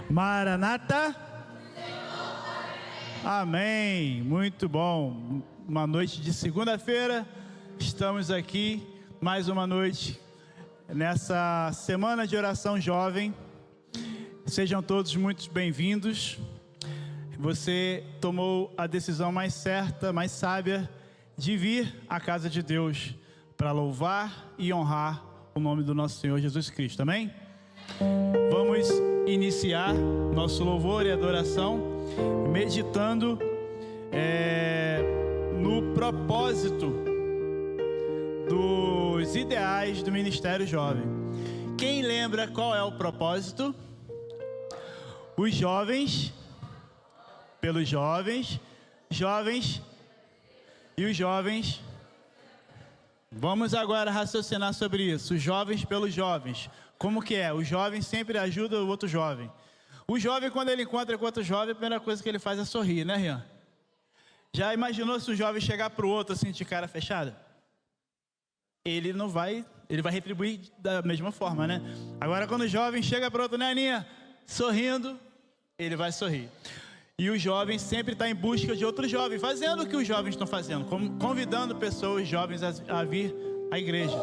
Maranata. Amém. Muito bom. Uma noite de segunda-feira. Estamos aqui mais uma noite nessa semana de oração jovem. Sejam todos muito bem-vindos. Você tomou a decisão mais certa, mais sábia de vir à casa de Deus para louvar e honrar o nome do nosso Senhor Jesus Cristo. Amém? Vamos iniciar nosso louvor e adoração meditando no propósito dos ideais do Ministério Jovem. Quem lembra qual é o propósito? Os jovens, pelos jovens, jovens e os jovens. Vamos agora raciocinar sobre isso. Os jovens pelos jovens. Como que é? O jovem sempre ajuda o outro jovem. O jovem, quando ele encontra com outro jovem, a primeira coisa que ele faz é sorrir, né, Rian? Já imaginou se o jovem chegar para o outro assim de cara fechada? Ele vai retribuir da mesma forma, né? Agora, quando o jovem chega para o outro, né, Aninha? Sorrindo, ele vai sorrir. E o jovem sempre está em busca de outro jovem, fazendo o que os jovens estão fazendo, convidando pessoas jovens a vir à igreja.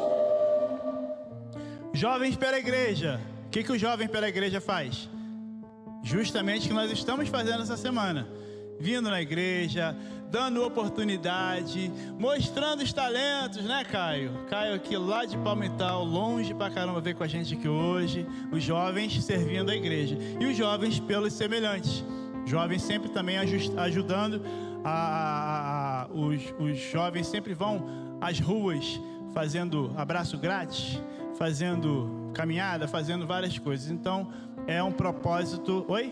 Jovens pela igreja. O que o jovem pela igreja faz? Justamente o que nós estamos fazendo essa semana. Vindo na igreja, dando oportunidade, mostrando os talentos, né, Caio? Caio aqui lá de Palmital, longe pra caramba, veio com a gente aqui hoje. Os jovens servindo a igreja. E os jovens pelos semelhantes. Jovens sempre também ajudando. Os jovens sempre vão às ruas fazendo abraço grátis, fazendo caminhada, fazendo várias coisas. Então, é um propósito... Oi?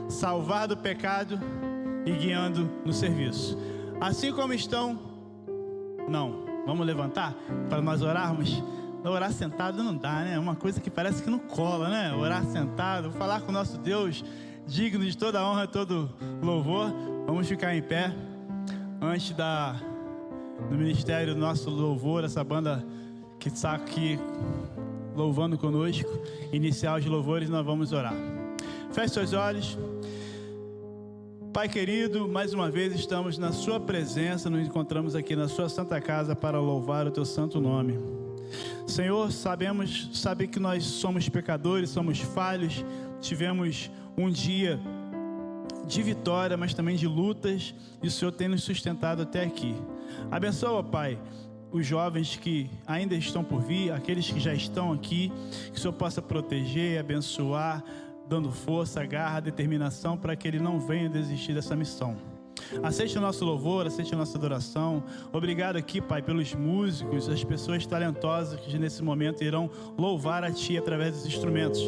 Salvar do pecado e guiando no serviço. Assim como estão... Não, vamos levantar para nós orarmos? Orar sentado não dá, né? É uma coisa que parece que não cola, né? Orar sentado, falar com o nosso Deus, digno de toda honra e todo louvor. Vamos ficar em pé antes do ministério do nosso louvor, essa banda que está aqui louvando conosco. Iniciar os louvores, nós vamos orar. Feche seus olhos. Pai querido, mais uma vez estamos na sua presença, nos encontramos aqui na sua santa casa para louvar o teu santo nome. Senhor, sabe que nós somos pecadores, somos falhos, tivemos um dia de vitória, mas também de lutas, e o Senhor tem nos sustentado até aqui. Abençoa, Pai, os jovens que ainda estão por vir, aqueles que já estão aqui, que o Senhor possa proteger, abençoar, dando força, garra, determinação para que ele não venha desistir dessa missão. Aceite o nosso louvor, aceite a nossa adoração. Obrigado aqui, Pai, pelos músicos, as pessoas talentosas que nesse momento irão louvar a Ti através dos instrumentos.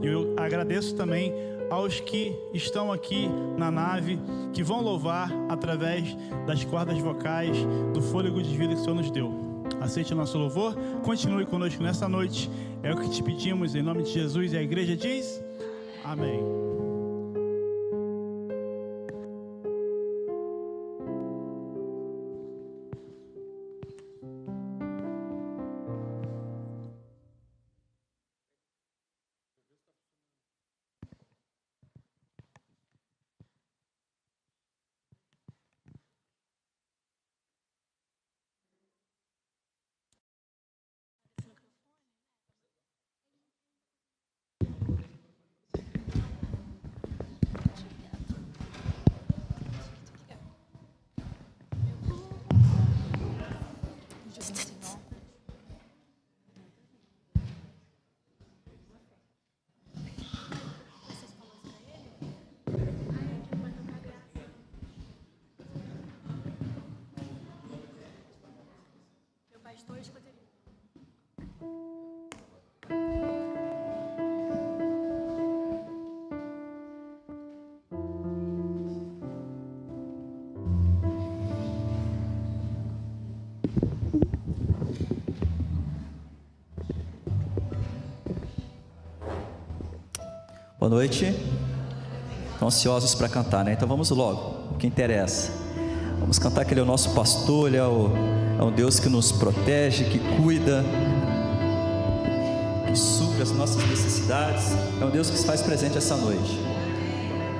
E eu agradeço também aos que estão aqui na nave, que vão louvar através das cordas vocais, do fôlego de vida que o Senhor nos deu. Aceite o nosso louvor, continue conosco nessa noite. É o que te pedimos em nome de Jesus, e a igreja diz... Amém. Boa noite. Estão ansiosos para cantar, né? Então vamos logo, o que interessa. Vamos cantar que Ele é o nosso pastor, Ele é um Deus que nos protege, que cuida, que nos supre as nossas necessidades. É um Deus que se faz presente essa noite.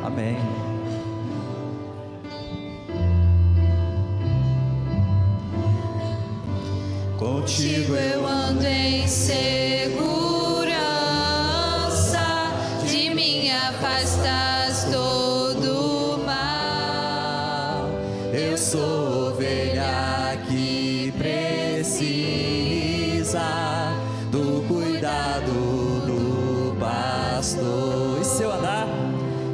Amém. Contigo eu ando em segurança, de mim afastas todo mal. Eu sou ovelha que precisa do cuidado do pastor.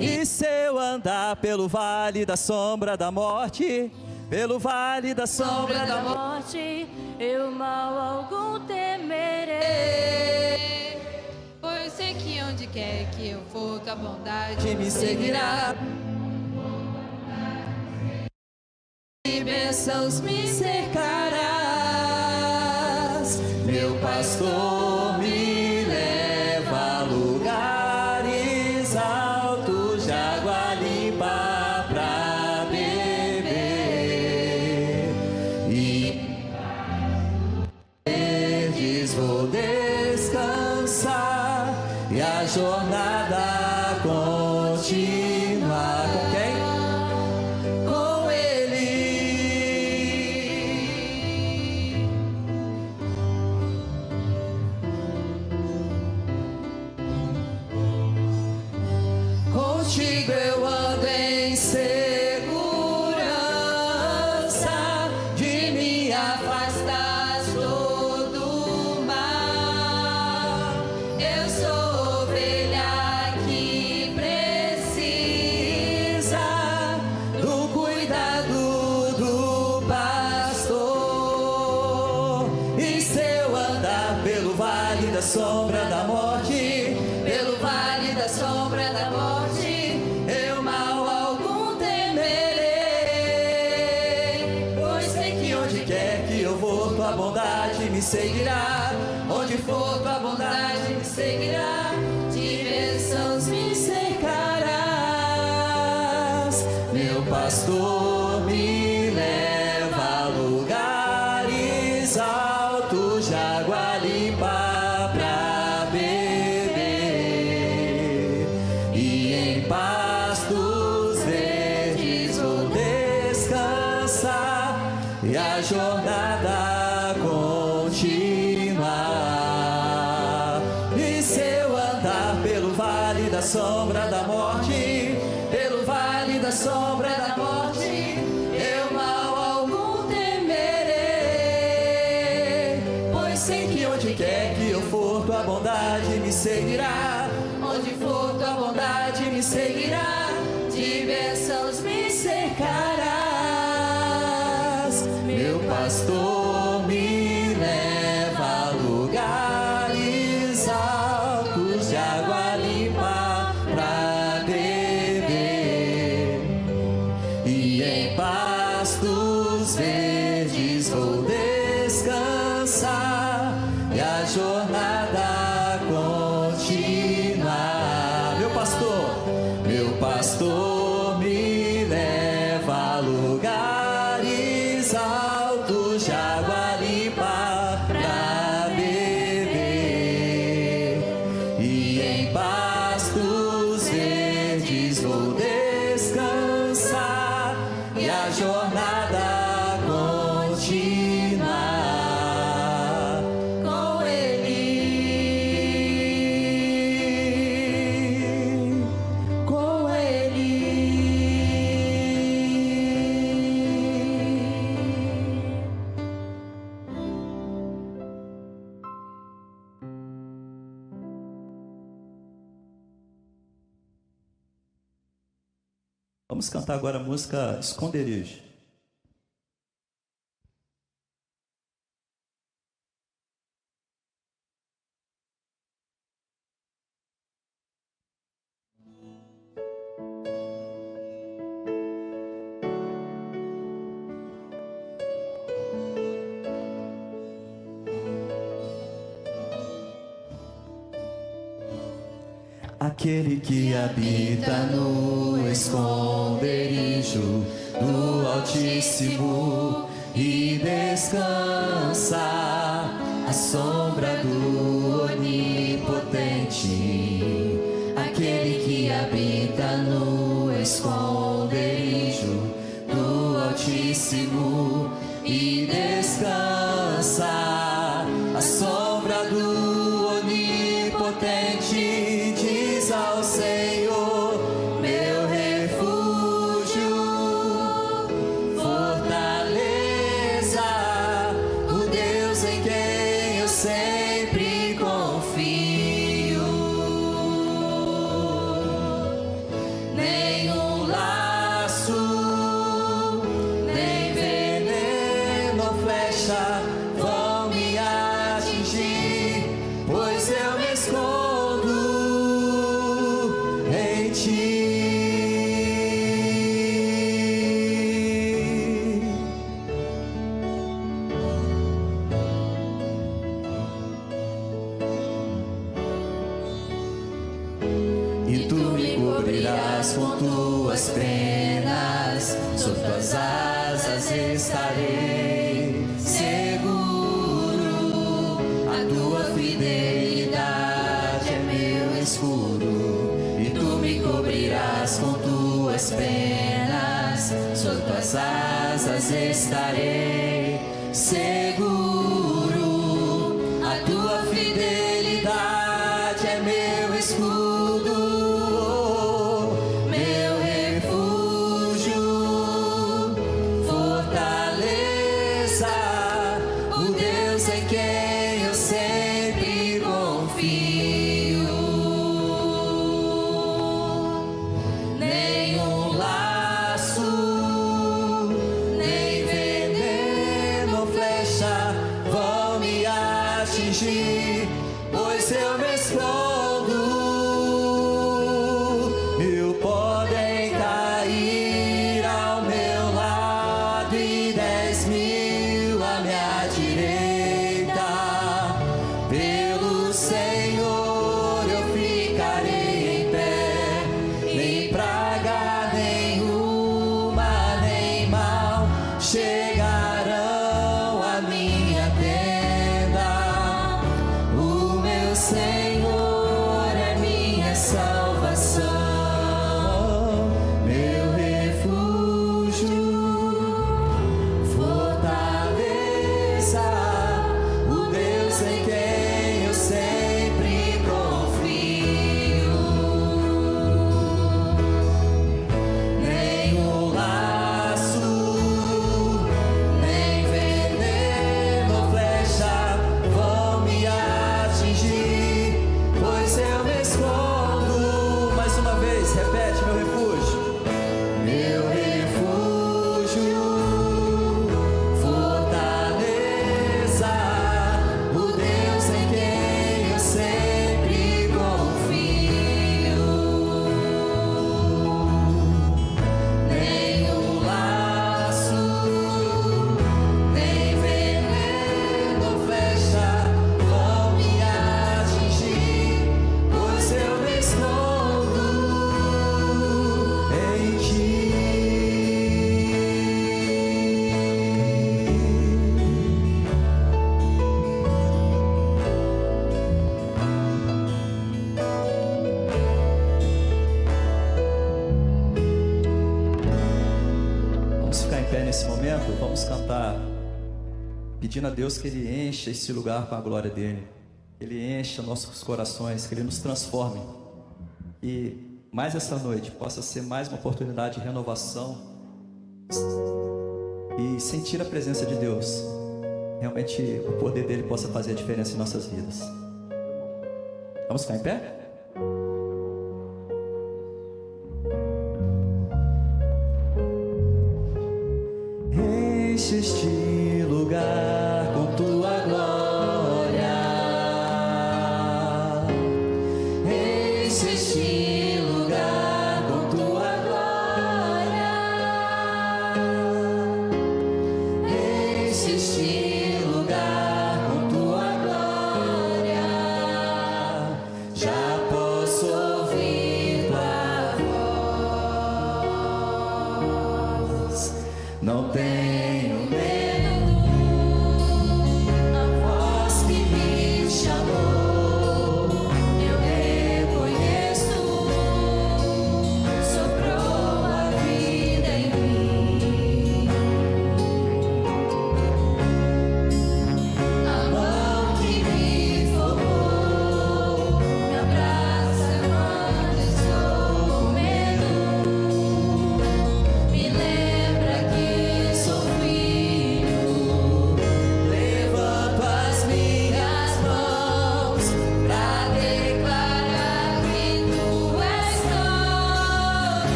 E se eu andar pelo vale da sombra da morte, pelo vale da sombra da morte, eu mal algum temerei, pois sei que onde quer que eu for, tua bondade me seguirá, e bênçãos me cercarás. Meu pastor me leva a lugares altos de água limpa pra beber, e verdes vou descansar, e a jornada continuar. Com quem? Com Ele. Contigo eu ando em segurança, de mim afastas todo mal. Eu sou ovelha que precisa Do cuidado do pastor. E se eu andar pelo vale da sombra da morte, pelo vale da sombra da morte, eu mal algum temerei, pois sei que onde quer que eu vou, tua bondade me seguirá. onde for tua bondade me seguirá, de bênçãos me cercarás. Meu pastor me leva a lugares altos de água limpa pra beber, e em pastos verdes vou descansar, e a jornada continuar. E se eu andar pelo vale da sombra da morte, pelo vale da sombra da morte, Eu mal algum temerei, pois sei que onde quer que eu for, tua bondade me seguirá. onde for tua bondade me seguirá, de bênçãos me cercarás. Meu pastor me leva a lugares altos de água limpa pra beber, e em pastos verdes vou descansar, e a jornada continuar. Meu pastor me leva a lugares altos de água limpa pra beber, e em pastos verdes vou descansar, e a jornada continuar. Com Ele, Com Ele. Vamos cantar agora a música Esconderijo. Aquele que habita no esconderijo do Altíssimo e descansa à sombra do Onipotente, Altíssimo e descansa à sombra do Onipotente. Diz ao Senhor, meu refúgio, fortaleza, o Deus em quem eu sempre confio. Nenhum laço, nem veneno ou flecha vão me atingir, pois eu me escondo em ti. E tu me cobrirás com tuas penas, sob tuas asas estarei seguro. A tua fidelidade é meu escudo. E tu me cobrirás com tuas penas, sob tuas asas estarei seguro. A tua fidelidade é meu escudo, meu refúgio, fortaleza, o Deus em quem eu sempre confio. Nenhum laço, nem veneno ou flecha vão me atingir, pois eu me escondo. Mil podem cair ao meu lado e 10.000 à minha direita. Pelo Senhor eu ficarei em pé, nem praga nenhuma, nem mal chegarão à minha tenda. O meu Senhor é minha salvação, meu refúgio, fortaleza, o Deus em quem eu sempre confio. Nenhum laço, nem veneno ou flecha vão me atingir, pois eu me escondo. Mais uma vez, repete, meu refúgio. Meu refúgio, fortaleza, o Deus em quem eu sempre confio. Nenhum laço, nem veneno ou flecha vão me atingir, pois eu me escondo em ti. Vamos ficar em pé nesse momento, vamos cantar, pedindo a Deus que Ele encha esse lugar com a glória dEle, que Ele encha nossos corações, que Ele nos transforme, e mais essa noite possa ser mais uma oportunidade de renovação e sentir a presença de Deus, realmente o poder dEle possa fazer a diferença em nossas vidas. Vamos ficar em pé? Enche este lugar com tua glória, enche este lugar com tua glória, enche este lugar com tua glória. Já posso ouvir tua voz, não tenho medo.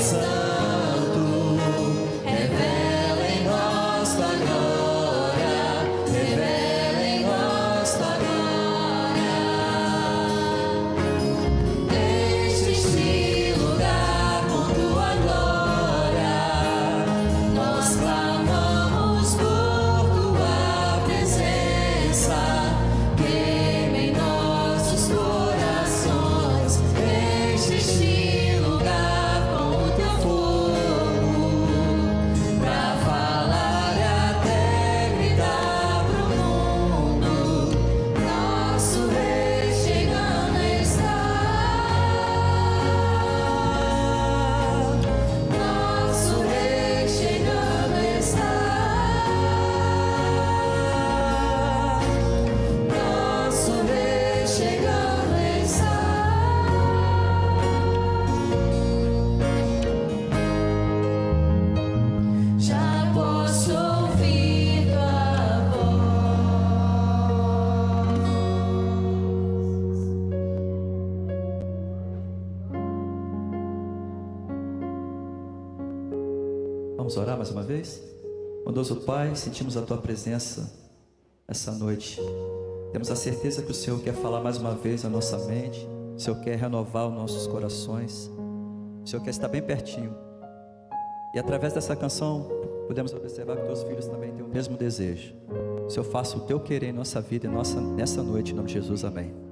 Santo, revela em nós tua glória, revela em nós tua glória. Deixa este lugar com tua glória, nós clamamos por tua presença, queima em nossos corações. Deixa este lugar com o teu fogo, pra falar e até gritar pro mundo: nosso rei chegando está, nosso rei chegando está, nosso rei chegando está. Já posso ouvir tua voz. Vamos orar mais uma vez? Bondoso Pai, sentimos a tua presença essa noite. Temos a certeza que o Senhor quer falar mais uma vez à nossa mente. O Senhor quer renovar os nossos corações. O Senhor quer estar bem pertinho. E através dessa canção, podemos observar que teus filhos também têm o mesmo desejo. O Senhor faça o teu querer em nossa vida e nessa noite, em nome de Jesus, amém.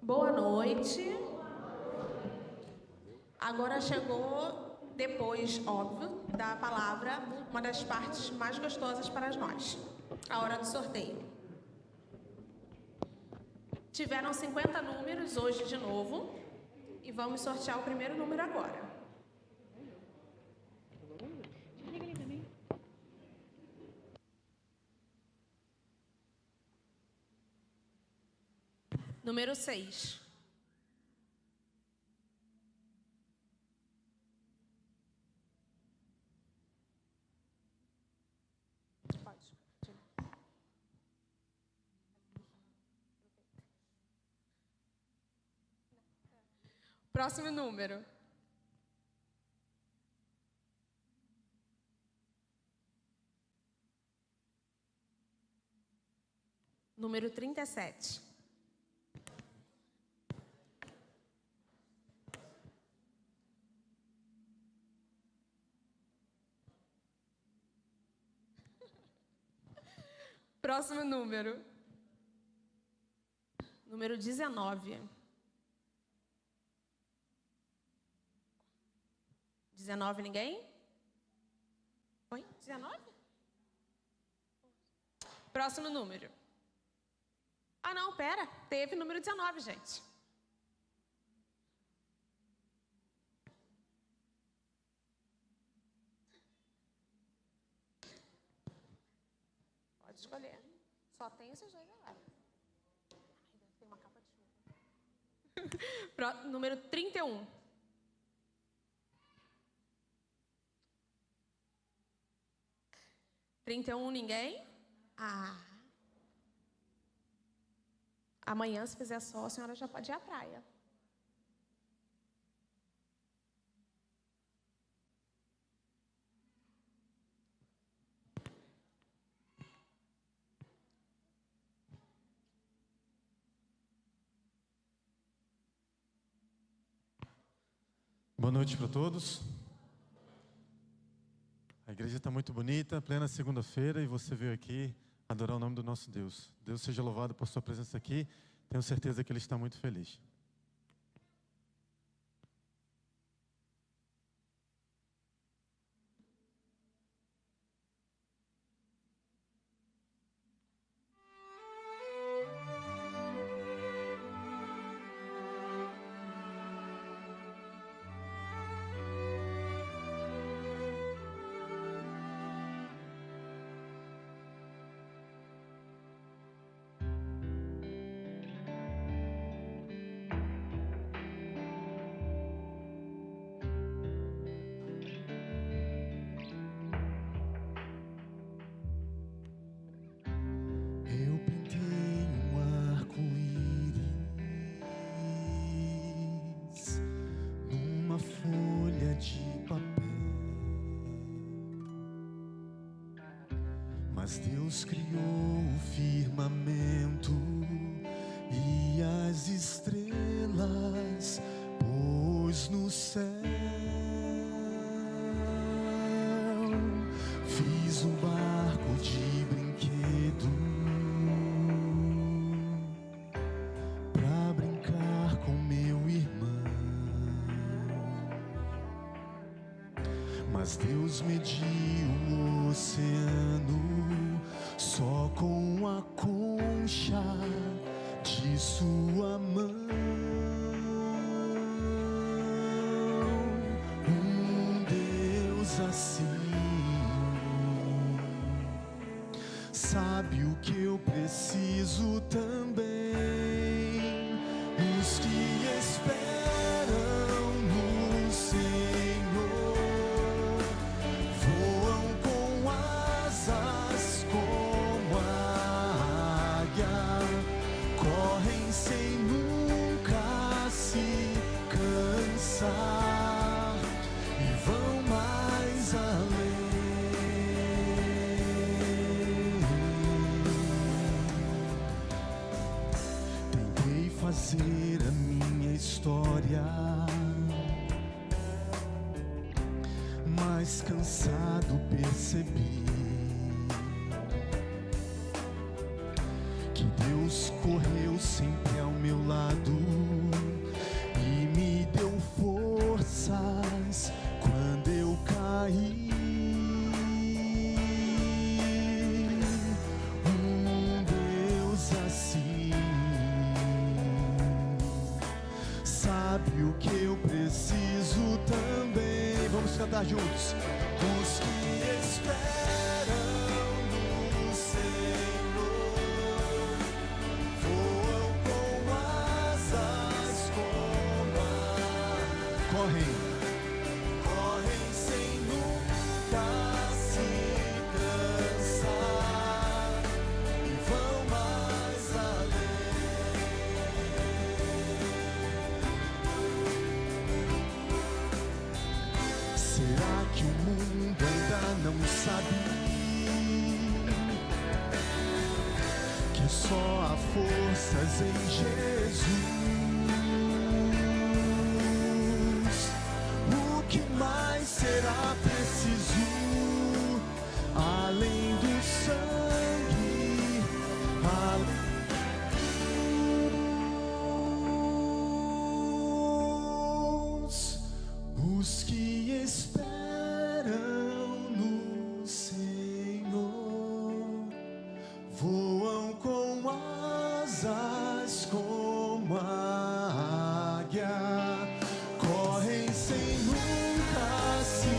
Boa noite. Agora chegou, depois, óbvio, da palavra, uma das partes mais gostosas para nós, a hora do sorteio. Tiveram 50 números hoje de novo e vamos sortear o primeiro número agora. Número 6. Próximo número. Número 37. Próximo número. Número 19. 19, ninguém? Oi? 19? Próximo número. Ah, não, pera. Teve número 19, gente. Pode escolher. Só tem esses dois agora. Ai, deve ter uma capa de chuva. Número 31. Ninguém? Ah. Amanhã, se fizer sol, a senhora já pode ir à praia. Boa noite para todos. A igreja está muito bonita, plena segunda-feira, e você veio aqui adorar o nome do nosso Deus. Deus seja louvado por sua presença aqui. Tenho certeza que Ele está muito feliz. Mas Deus criou o firmamento e as estrelas pôs no céu. Fiz um barco de brinquedo pra brincar com meu irmão. Mas Deus mediu o oceano só com a concha de sua mão. Deus assim sabe o que eu preciso também. Os que esperam no Senhor voam com asas como a águia, correm sem nunca se cansar e vão mais além. Tentei fazer a minha história, mas cansado percebi que Deus correu sempre ao meu lado e me deu forças quando eu caí. Deus assim sabe o que eu preciso também. Vamos cantar juntos. Os que esperam no Senhor voam com asas como a correm sem nunca se cansar e vão mais além. Será que o mundo ainda não sabe que só há forças em Jesus? O que mais será preciso além do sangue? Os que esperam no Senhor voam com asas como a águia, correm sem nunca se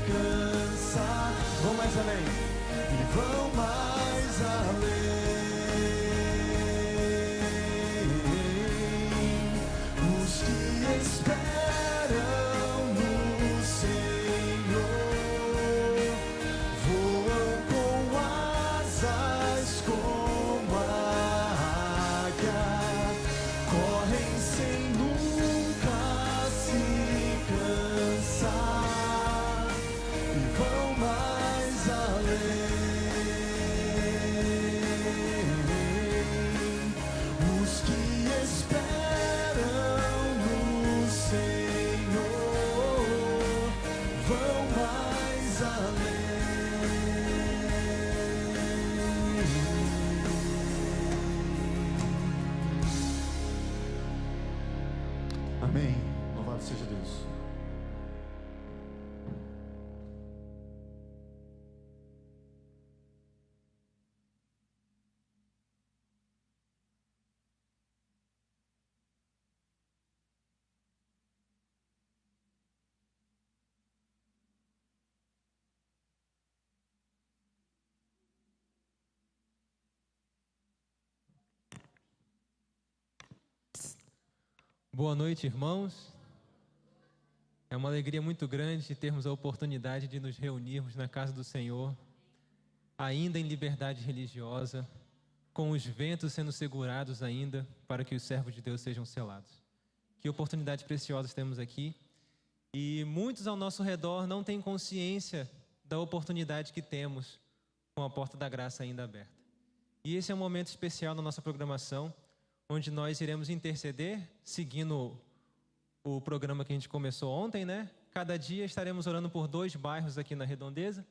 cansar. Vão mais além e vão mais além. Os que esperam no Senhor voam com asas como a águia, correm sem nunca se cansar e vão mais além. Os que esperam no Senhor vão mais além. Amém. Louvado seja Deus. Boa noite, irmãos. É uma alegria muito grande termos a oportunidade de nos reunirmos na casa do Senhor, ainda em liberdade religiosa, com os ventos sendo segurados ainda para que os servos de Deus sejam selados. Que oportunidade preciosa temos aqui. E muitos ao nosso redor não têm consciência da oportunidade que temos com a porta da graça ainda aberta. E esse é um momento especial na nossa programação, onde nós iremos interceder, seguindo o programa que a gente começou ontem, né? Cada dia estaremos orando por 2 bairros aqui na Redondeza.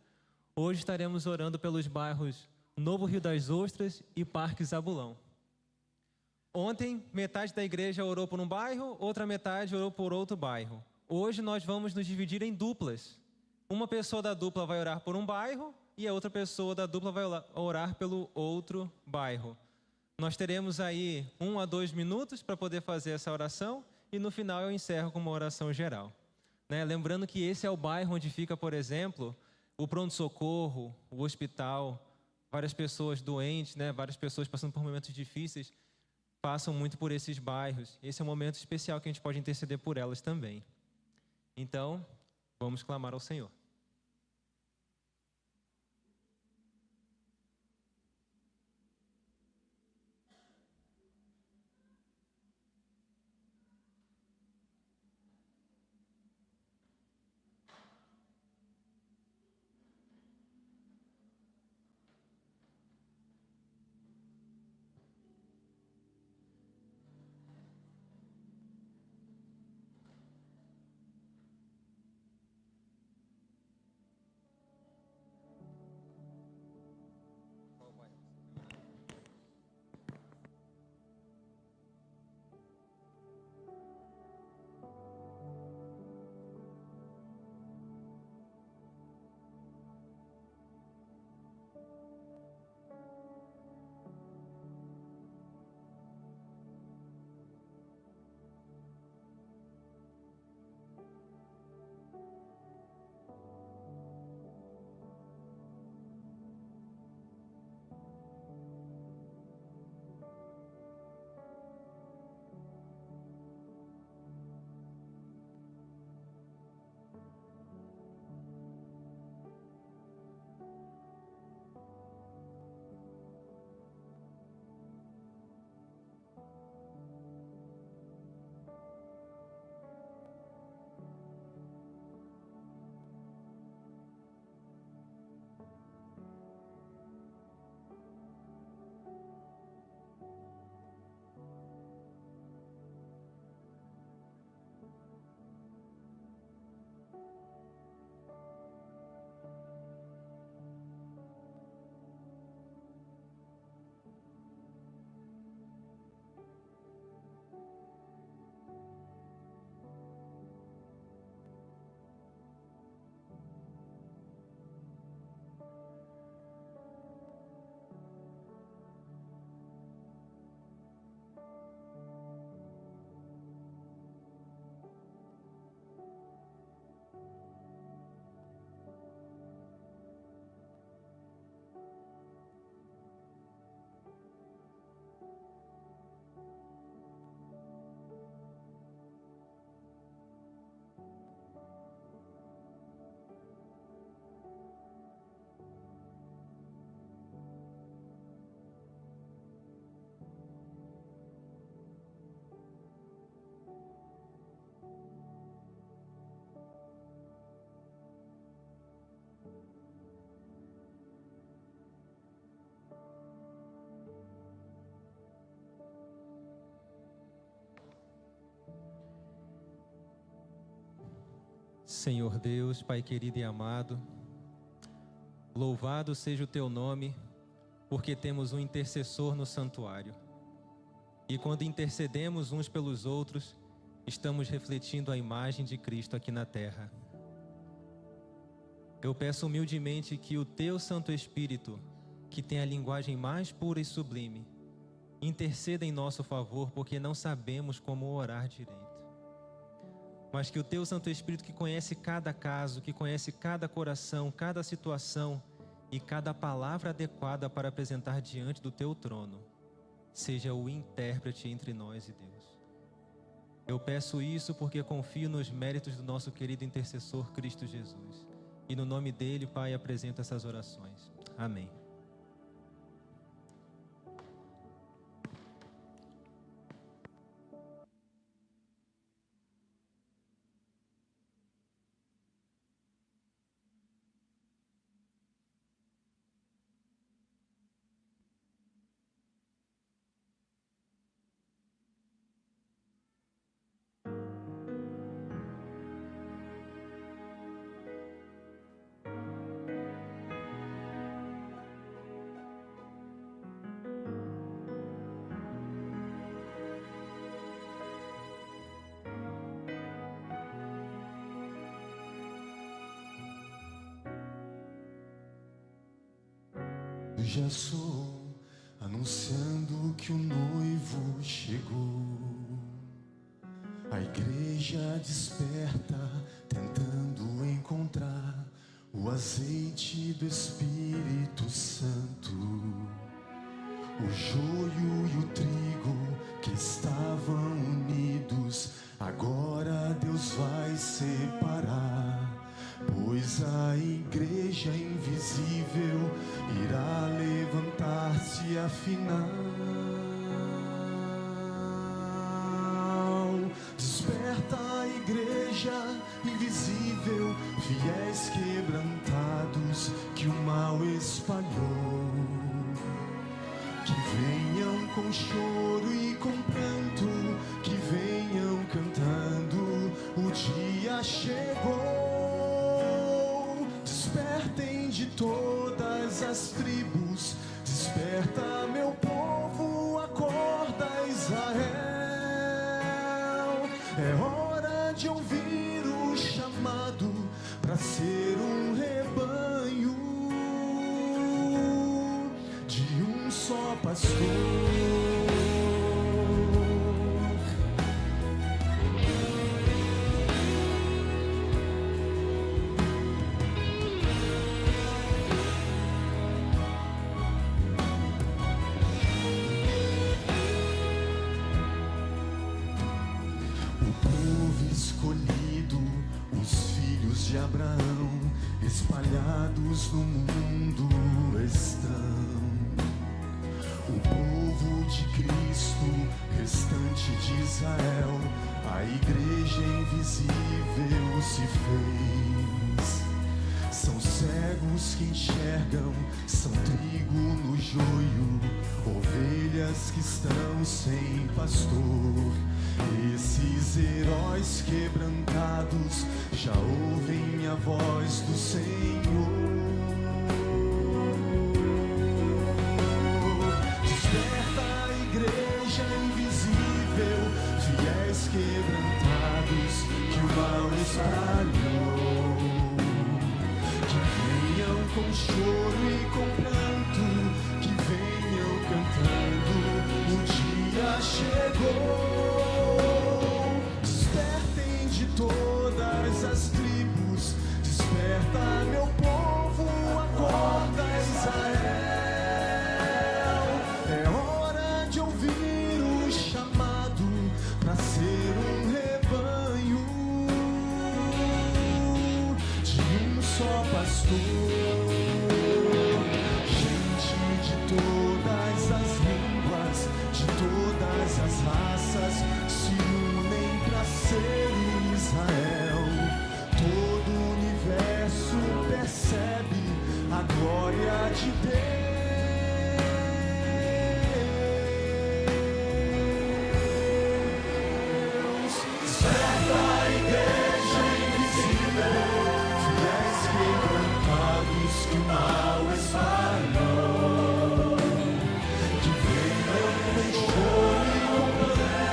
Hoje estaremos orando pelos bairros Novo Rio das Ostras e Parque Zabulão. Ontem, metade da igreja orou por um bairro, outra metade orou por outro bairro. Hoje nós vamos nos dividir em duplas. Uma pessoa da dupla vai orar por um bairro e a outra pessoa da dupla vai orar pelo outro bairro. Nós teremos aí 1 a 2 minutos para poder fazer essa oração e no final eu encerro com uma oração geral. Né? Lembrando que esse é o bairro onde fica, por exemplo, o pronto-socorro, o hospital, várias pessoas doentes, né? Várias pessoas passando por momentos difíceis, passam muito por esses bairros. Esse é um momento especial que a gente pode interceder por elas também. Então, vamos clamar ao Senhor. Senhor Deus, Pai querido e amado, louvado seja o Teu nome, porque temos um intercessor no santuário. E quando intercedemos uns pelos outros, estamos refletindo a imagem de Cristo aqui na terra. Eu peço humildemente que o Teu Santo Espírito, que tem a linguagem mais pura e sublime, interceda em nosso favor, porque não sabemos como orar direito. Mas que o Teu Santo Espírito, que conhece cada caso, que conhece cada coração, cada situação e cada palavra adequada para apresentar diante do Teu trono, seja o intérprete entre nós e Deus. Eu peço isso porque confio nos méritos do nosso querido intercessor Cristo Jesus. E no nome dele, Pai, apresento essas orações. Amém. já soou, anunciando que o noivo chegou. A igreja desperta, tentando encontrar o azeite do Espírito Santo. O joio e o trigo que estavam unidos, agora Deus vai separar. Pois a igreja invisível irá levantar-se afinal. Desperta a igreja invisível, fiéis quebrantados que o mal espalhou. Que venham com choro e com pranto, que venham cantando, o dia chegou. Despertem de todas as tribos, desperta meu povo, acorda Israel. É hora de ouvir o chamado para ser um rebanho de um só pastor. De Abraão, espalhados no mundo estão. O povo de Cristo, restante de Israel, a igreja invisível se fez. São cegos que enxergam, são trigo no joio, ovelhas que estão sem pastor. Esses heróis quebrantados já ouvem a voz do Senhor. Desperta a igreja invisível, fiéis quebrantados que o mal espalhou. Que venham com choro e com pranto, que venham cantando, o dia chegou. Todas as tribos, desperta meu povo, acorda Israel. É hora de ouvir o chamado para ser um rebanho de um só pastor. Gente de todas as línguas, de todas as raças, se unem para ser Israel. Todo o universo percebe a glória de Deus. Desperta a igreja invisível, fiéis quebrantados que o mal espalhou. Que venham com choro e com pranto,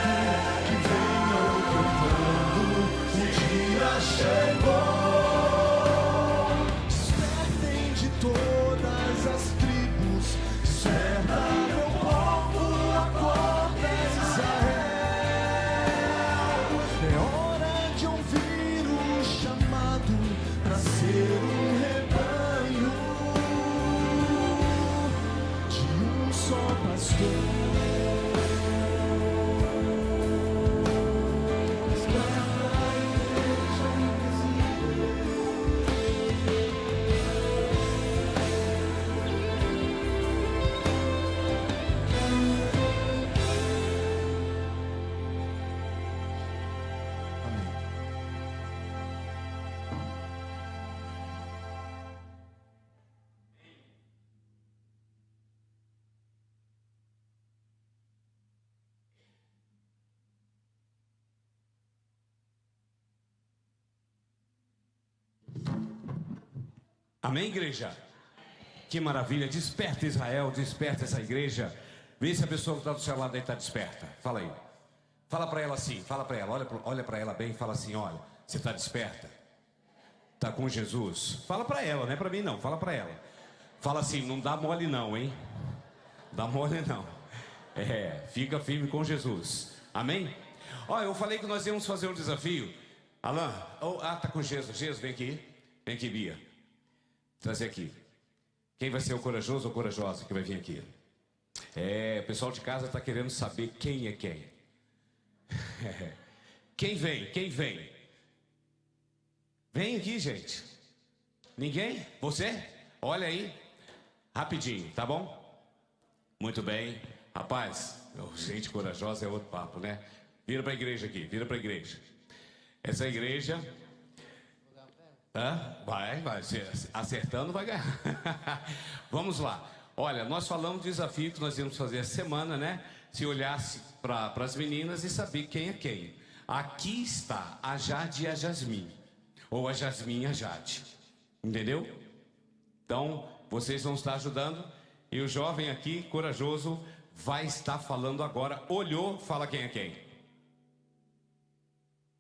que venham cantando, o dia chegou. Despertem de todas as tribos, desperta meu povo, acorda Israel. É hora de ouvir o chamado para ser um rebanho de um só pastor. Amém, igreja? Que maravilha. Desperta Israel, desperta essa igreja. Vê se a pessoa que está do seu lado aí está desperta. Fala aí. Fala para ela assim, fala para ela. Olha para ela bem e fala assim, olha, você está desperta? Está com Jesus? Fala para ela, não é para mim não, fala para ela. Fala assim, não dá mole não, hein? Dá mole não. Fica firme com Jesus. Amém? Olha, eu falei que nós íamos fazer um desafio. Alain, tá com Jesus. Jesus, vem aqui. Vem aqui, Bia. Trazer aqui. Quem vai ser o corajoso ou corajosa que vai vir aqui? O pessoal de casa está querendo saber quem é quem. Quem vem? Quem vem? Vem aqui, gente. Ninguém? Você? Olha aí. Rapidinho, tá bom? Muito bem. Rapaz, gente corajosa é outro papo, né? Vira para a igreja aqui, vira para a igreja. Essa igreja... Vai, acertando vai ganhar. Vamos lá. Olha, nós falamos do desafio que nós íamos fazer essa semana, né? Se olhasse para as meninas e saber quem é quem. Aqui está a Jade e a Jasmine. Ou a Jasmine e a Jade. Entendeu? Então, vocês vão estar ajudando. E o jovem aqui, corajoso, vai estar falando agora. Olhou, fala quem é quem.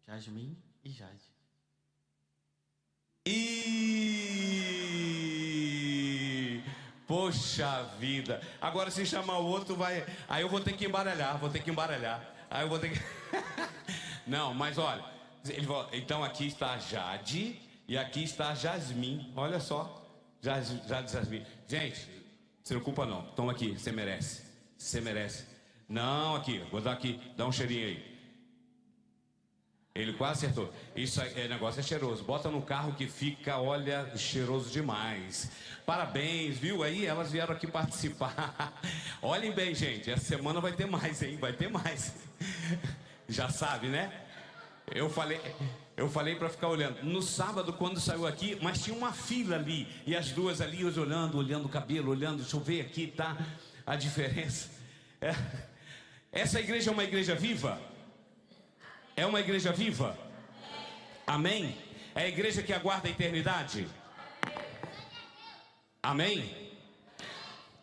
Jasmine e Jade. Poxa vida. Agora se chamar o outro vai... Aí eu vou ter que embaralhar. Aí eu vou ter que... Não, mas olha. Então aqui está a Jade e aqui está a Jasmine. Olha só. Jade Jasmine. Gente, se preocupa não. Toma aqui, você merece. Você merece. Não, aqui, vou dar aqui. Dá um cheirinho aí. Ele quase acertou. Isso aí, negócio é cheiroso. Bota no carro que fica, olha, cheiroso demais. Parabéns, viu? Aí elas vieram aqui participar. Olhem bem, gente. Essa semana vai ter mais, hein? Vai ter mais. Já sabe, né? Eu falei para ficar olhando. No sábado, quando saiu aqui, mas tinha uma fila ali. E as duas ali, olhando o cabelo, olhando. Deixa eu ver aqui, tá? A diferença. Essa igreja é uma igreja viva? É uma igreja viva? Amém? É a igreja que aguarda a eternidade? Amém?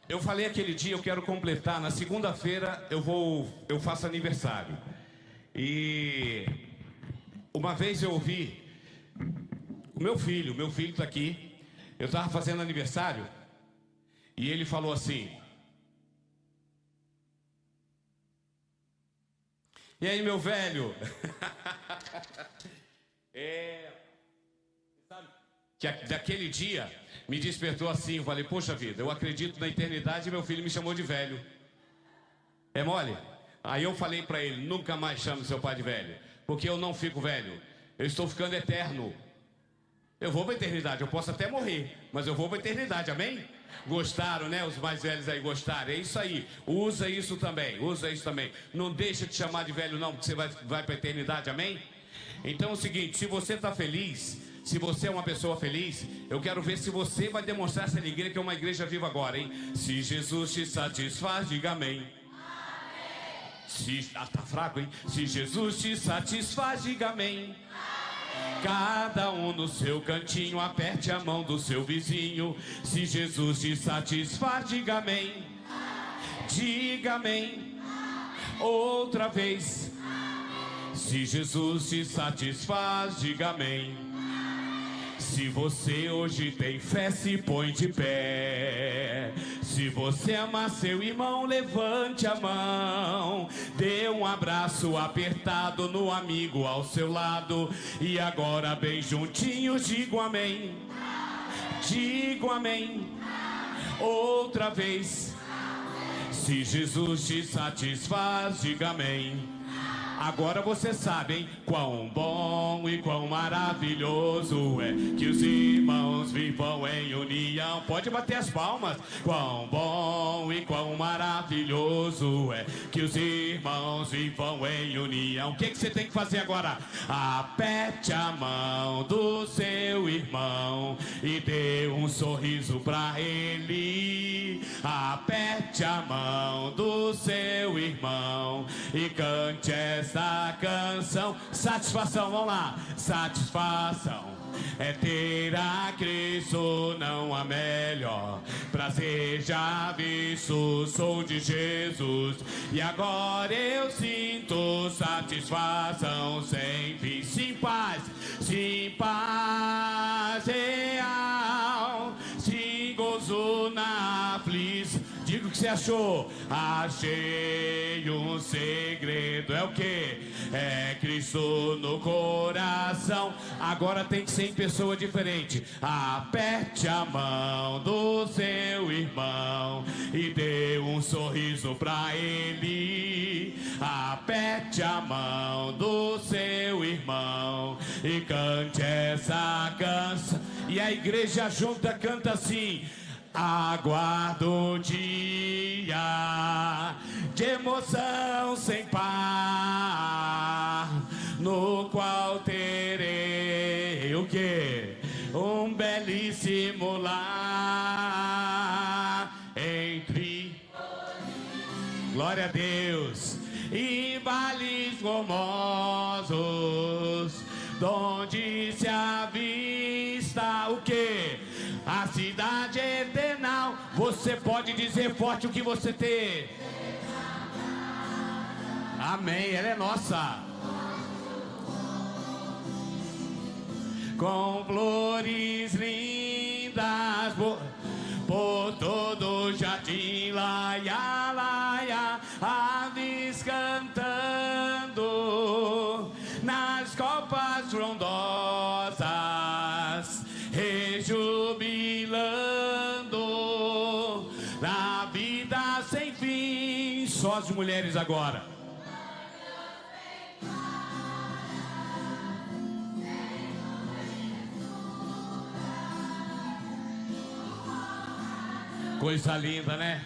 Eu falei aquele dia, eu quero completar. Na segunda-feira eu faço aniversário. E uma vez eu ouvi o meu filho está aqui. Eu estava fazendo aniversário e ele falou assim: e aí, meu velho? Sabe, que daquele dia me despertou assim. Eu falei, poxa vida, eu acredito na eternidade e meu filho me chamou de velho. É mole? Aí eu falei pra ele, nunca mais chame seu pai de velho, porque eu não fico velho, eu estou ficando eterno. Eu vou pra eternidade, eu posso até morrer, mas eu vou pra eternidade, amém? Gostaram, né? Os mais velhos aí gostaram. É isso aí. Usa isso também. Não deixa de chamar de velho não, porque você vai para a eternidade, amém? Então é o seguinte, se você está feliz, se você é uma pessoa feliz, eu quero ver se você vai demonstrar essa alegria que é uma igreja viva agora, hein? Se Jesus te satisfaz, diga amém. Tá fraco, hein? Se Jesus te satisfaz, diga amém. Cada um no seu cantinho, aperte a mão do seu vizinho. Se Jesus te satisfaz, diga amém. Diga amém. Outra vez. Se Jesus te satisfaz, diga amém. Se você hoje tem fé, se põe de pé. Se você ama seu irmão, levante a mão. Dê um abraço apertado no amigo ao seu lado. E agora bem juntinhos, digo amém. Digo amém. Outra vez. Se Jesus te satisfaz, diga amém. Agora você sabe, hein? Quão bom e quão maravilhoso é que os irmãos vivam em união. Pode bater as palmas. Quão bom e quão maravilhoso é que os irmãos vivam em união. O que você tem que fazer agora? Aperte a mão do seu irmão e dê um sorriso pra ele. Aperte a mão do seu irmão e cante essa canção. Satisfação, vamos lá. Satisfação é ter a Cristo, não há melhor prazer já visto, sou de Jesus e agora eu sinto satisfação sem fim. Sim, paz real, sim, gozo vales. Diga o que você achou. Achei um segredo. É o que? É Cristo no coração. Agora tem que ser em pessoa diferente. Aperte a mão do seu irmão e dê um sorriso pra ele. Aperte a mão do seu irmão e cante essa canção. E a igreja junta canta assim: aguardo o dia de emoção sem par, no qual terei o quê? Um belíssimo lar entre, glória a Deus, e vales gomosos, donde se avista o quê? A cidade eterna. Você pode dizer forte o que você tem. Amém, ela é nossa. Com flores lindas por todo o jardim, laia, laia, aves cantando nas copas frondosas, rejubilando na vida sem fim. Só as mulheres agora. Coisa linda, né?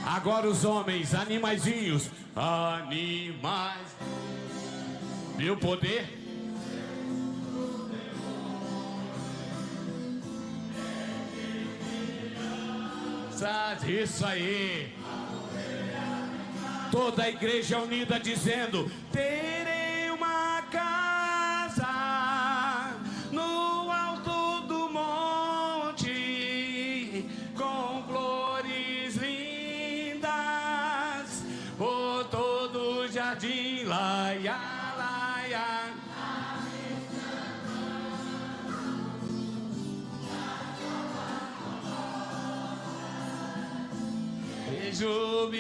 Agora os homens, animaizinhos. Animais. Viu o poder? Isso aí. Toda a igreja unida dizendo: terei uma casa no alto do monte, com flores lindas por todo o jardim, laia, laia. Jubilando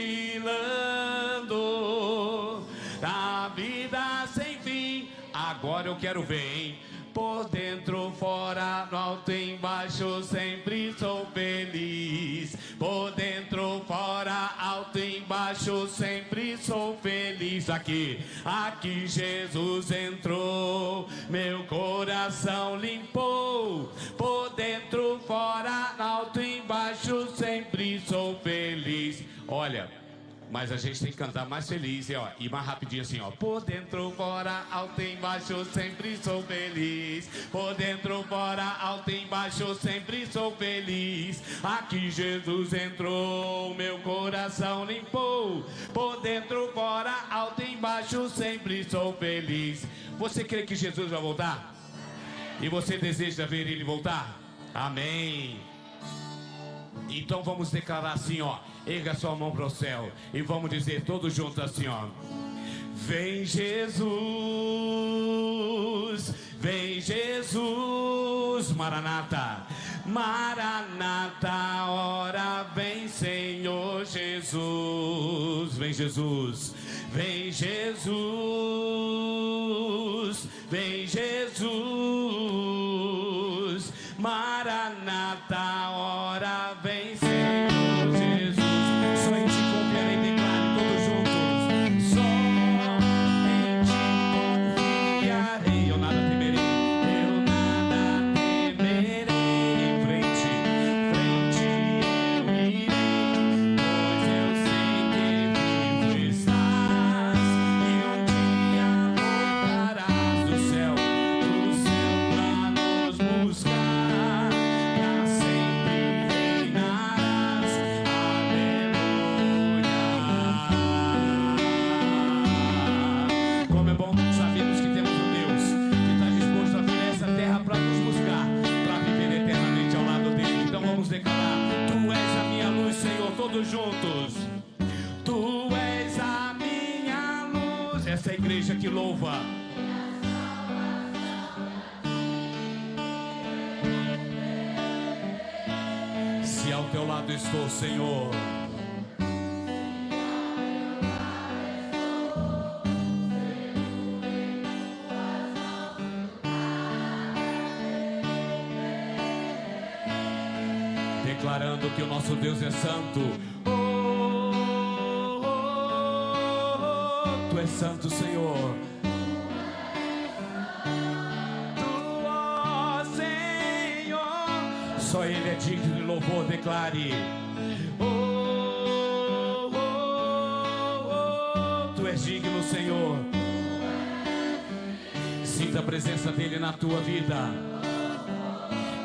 a vida sem fim. Agora eu quero ver, hein? Por dentro, fora, no alto, embaixo, sempre sou feliz. Por dentro, fora, alto, embaixo, sempre sou feliz. Aqui, aqui Jesus entrou, meu coração limpou. Por dentro, fora, alto, embaixo, sempre sou feliz. Olha, mas a gente tem que cantar mais feliz, ó, e mais rapidinho assim, ó. Por dentro, fora, alto, embaixo, sempre sou feliz. Por dentro, fora, alto, embaixo, sempre sou feliz. Aqui Jesus entrou, meu coração limpou. Por dentro, fora, alto, embaixo, sempre sou feliz. Você crê que Jesus vai voltar? E você deseja ver ele voltar? Amém. Então vamos declarar assim, ó. Erga sua mão para o céu e vamos dizer todos juntos assim, ó. Vem Jesus, vem Jesus, Maranata, Maranata, ora vem Senhor Jesus. Vem Jesus, vem Jesus, vem Jesus, Maranata, ora vem Senhor Jesus. Só em ti confiarei, declare todos juntos. Só em ti confiarei, eu nada temerei, eu nada temerei. Em frente, frente eu irei, pois eu sei que vivo estás, e um dia voltarás do céu pra nos buscar, pra sempre reinarás. Aleluia. Como é bom sabermos que temos um Deus que está disposto a vir a essa terra para nos buscar, para viver eternamente ao lado dele. Então vamos declarar: Tu és a minha luz, Senhor, todos juntos. Tu és a minha luz. Essa é a igreja que louva. Se ao teu lado estou, Senhor. Declarando que o nosso Deus é santo. Tu és santo, Senhor. Tu, ó Senhor, só Ele é digno de louvor. Declare. Tu és digno, Senhor. Sinta a presença dEle na tua vida.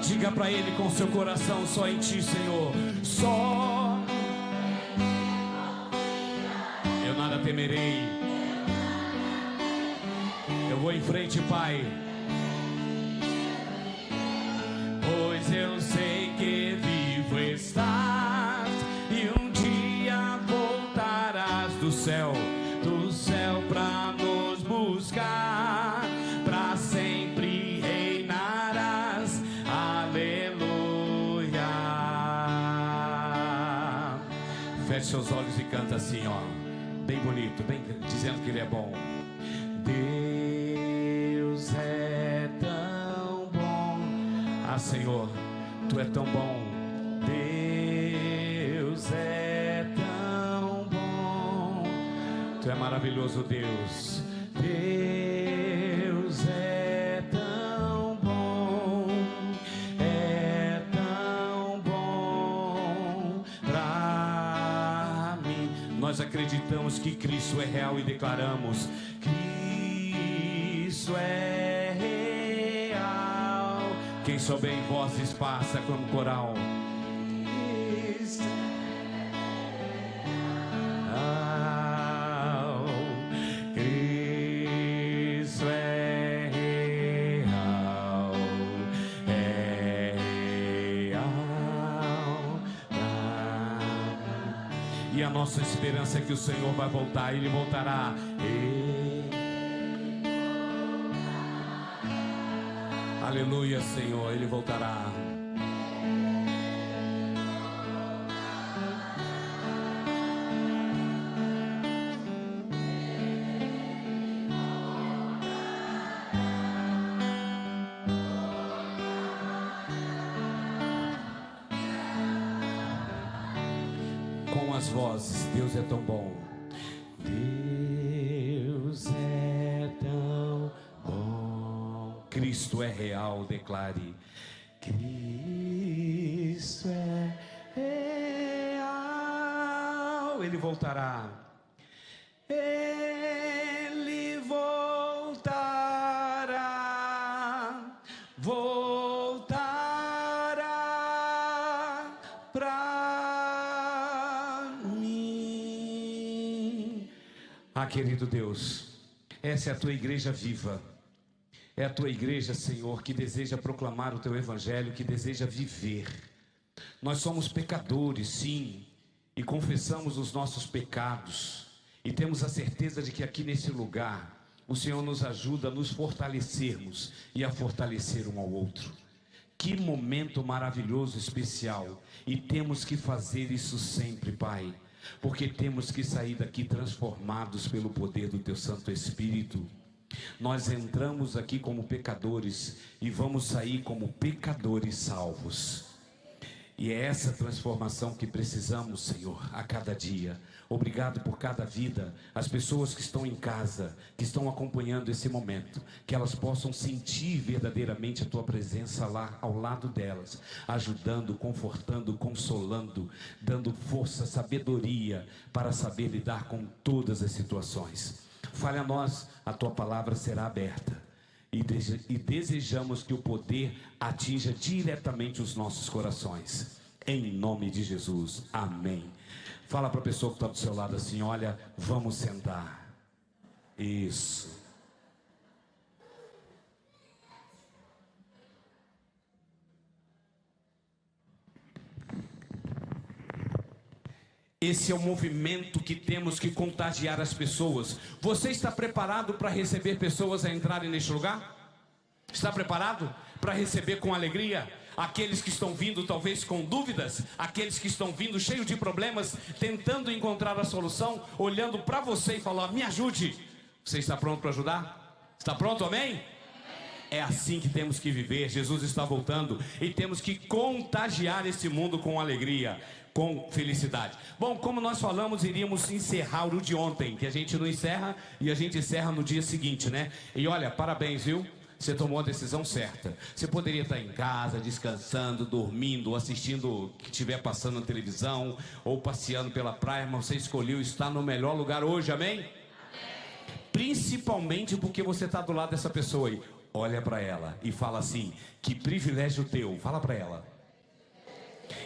Diga para Ele com seu coração: só em Ti, Senhor. Só eu nada temerei. Eu vou em frente, Pai, pois eu sei que vivo estás e um dia voltarás do céu para nos buscar. Para sempre reinarás. Aleluia. Feche seus olhos e canta assim, ó, bem bonito, bem dizendo que Ele é bom. Deus é tão bom. Ah, Senhor, Tu é tão bom. Deus é tão bom. Tu é maravilhoso, Deus. Deus é tão bom. É tão bom pra mim. Nós acreditamos que Cristo é real e declaramos: Cristo é real. Quem souber em vozes passa como coral. Cristo é real. Cristo é real. É real. E a nossa esperança é que o Senhor vai voltar. Ele voltará. Aleluia, Senhor, Ele voltará. Com as vozes, Deus é tão bom. Deus é tão bom. Cristo é real, declare. Cristo é real. Ele voltará. Ele voltará. Voltará pra mim. Ah, querido Deus, essa é a tua igreja viva. É a tua igreja, Senhor, que deseja proclamar o teu evangelho, que deseja viver. Nós somos pecadores, sim, e confessamos os nossos pecados. E temos a certeza de que aqui nesse lugar, o Senhor nos ajuda a nos fortalecermos e a fortalecer um ao outro. Que momento maravilhoso, especial. E temos que fazer isso sempre, Pai. Porque temos que sair daqui transformados pelo poder do teu Santo Espírito. Nós entramos aqui como pecadores e vamos sair como pecadores salvos. E é essa transformação que precisamos, Senhor, a cada dia. Obrigado por cada vida, as pessoas que estão em casa, que estão acompanhando esse momento, que elas possam sentir verdadeiramente a tua presença lá ao lado delas, ajudando, confortando, consolando, dando força, sabedoria para saber lidar com todas as situações. Fale a nós, a tua palavra será aberta e desejamos que o poder atinja diretamente os nossos corações. Em nome de Jesus, amém. Fala para a pessoa que está do seu lado assim: olha, vamos sentar. Isso. Esse é o movimento que temos que contagiar as pessoas. Você está preparado para receber pessoas a entrarem neste lugar? Está preparado para receber com alegria? aqueles que estão vindo talvez com dúvidas, aqueles que estão vindo cheios de problemas, tentando encontrar a solução, olhando para você e falando: me ajude. Você está pronto para ajudar? Está pronto, amém? É assim que temos que viver. Jesus está voltando e temos que contagiar esse mundo com alegria, com felicidade. Bom, como nós falamos, iríamos encerrar o de ontem, que a gente não encerra e a gente encerra no dia seguinte, né? E olha, parabéns, viu? Você tomou a decisão certa. Você poderia estar em casa, descansando, dormindo, assistindo o que estiver passando na televisão, ou passeando pela praia, mas você escolheu estar no melhor lugar hoje, amém? Amém. Principalmente porque você está do lado dessa pessoa aí. Olha para ela e fala assim: que privilégio teu, fala para ela,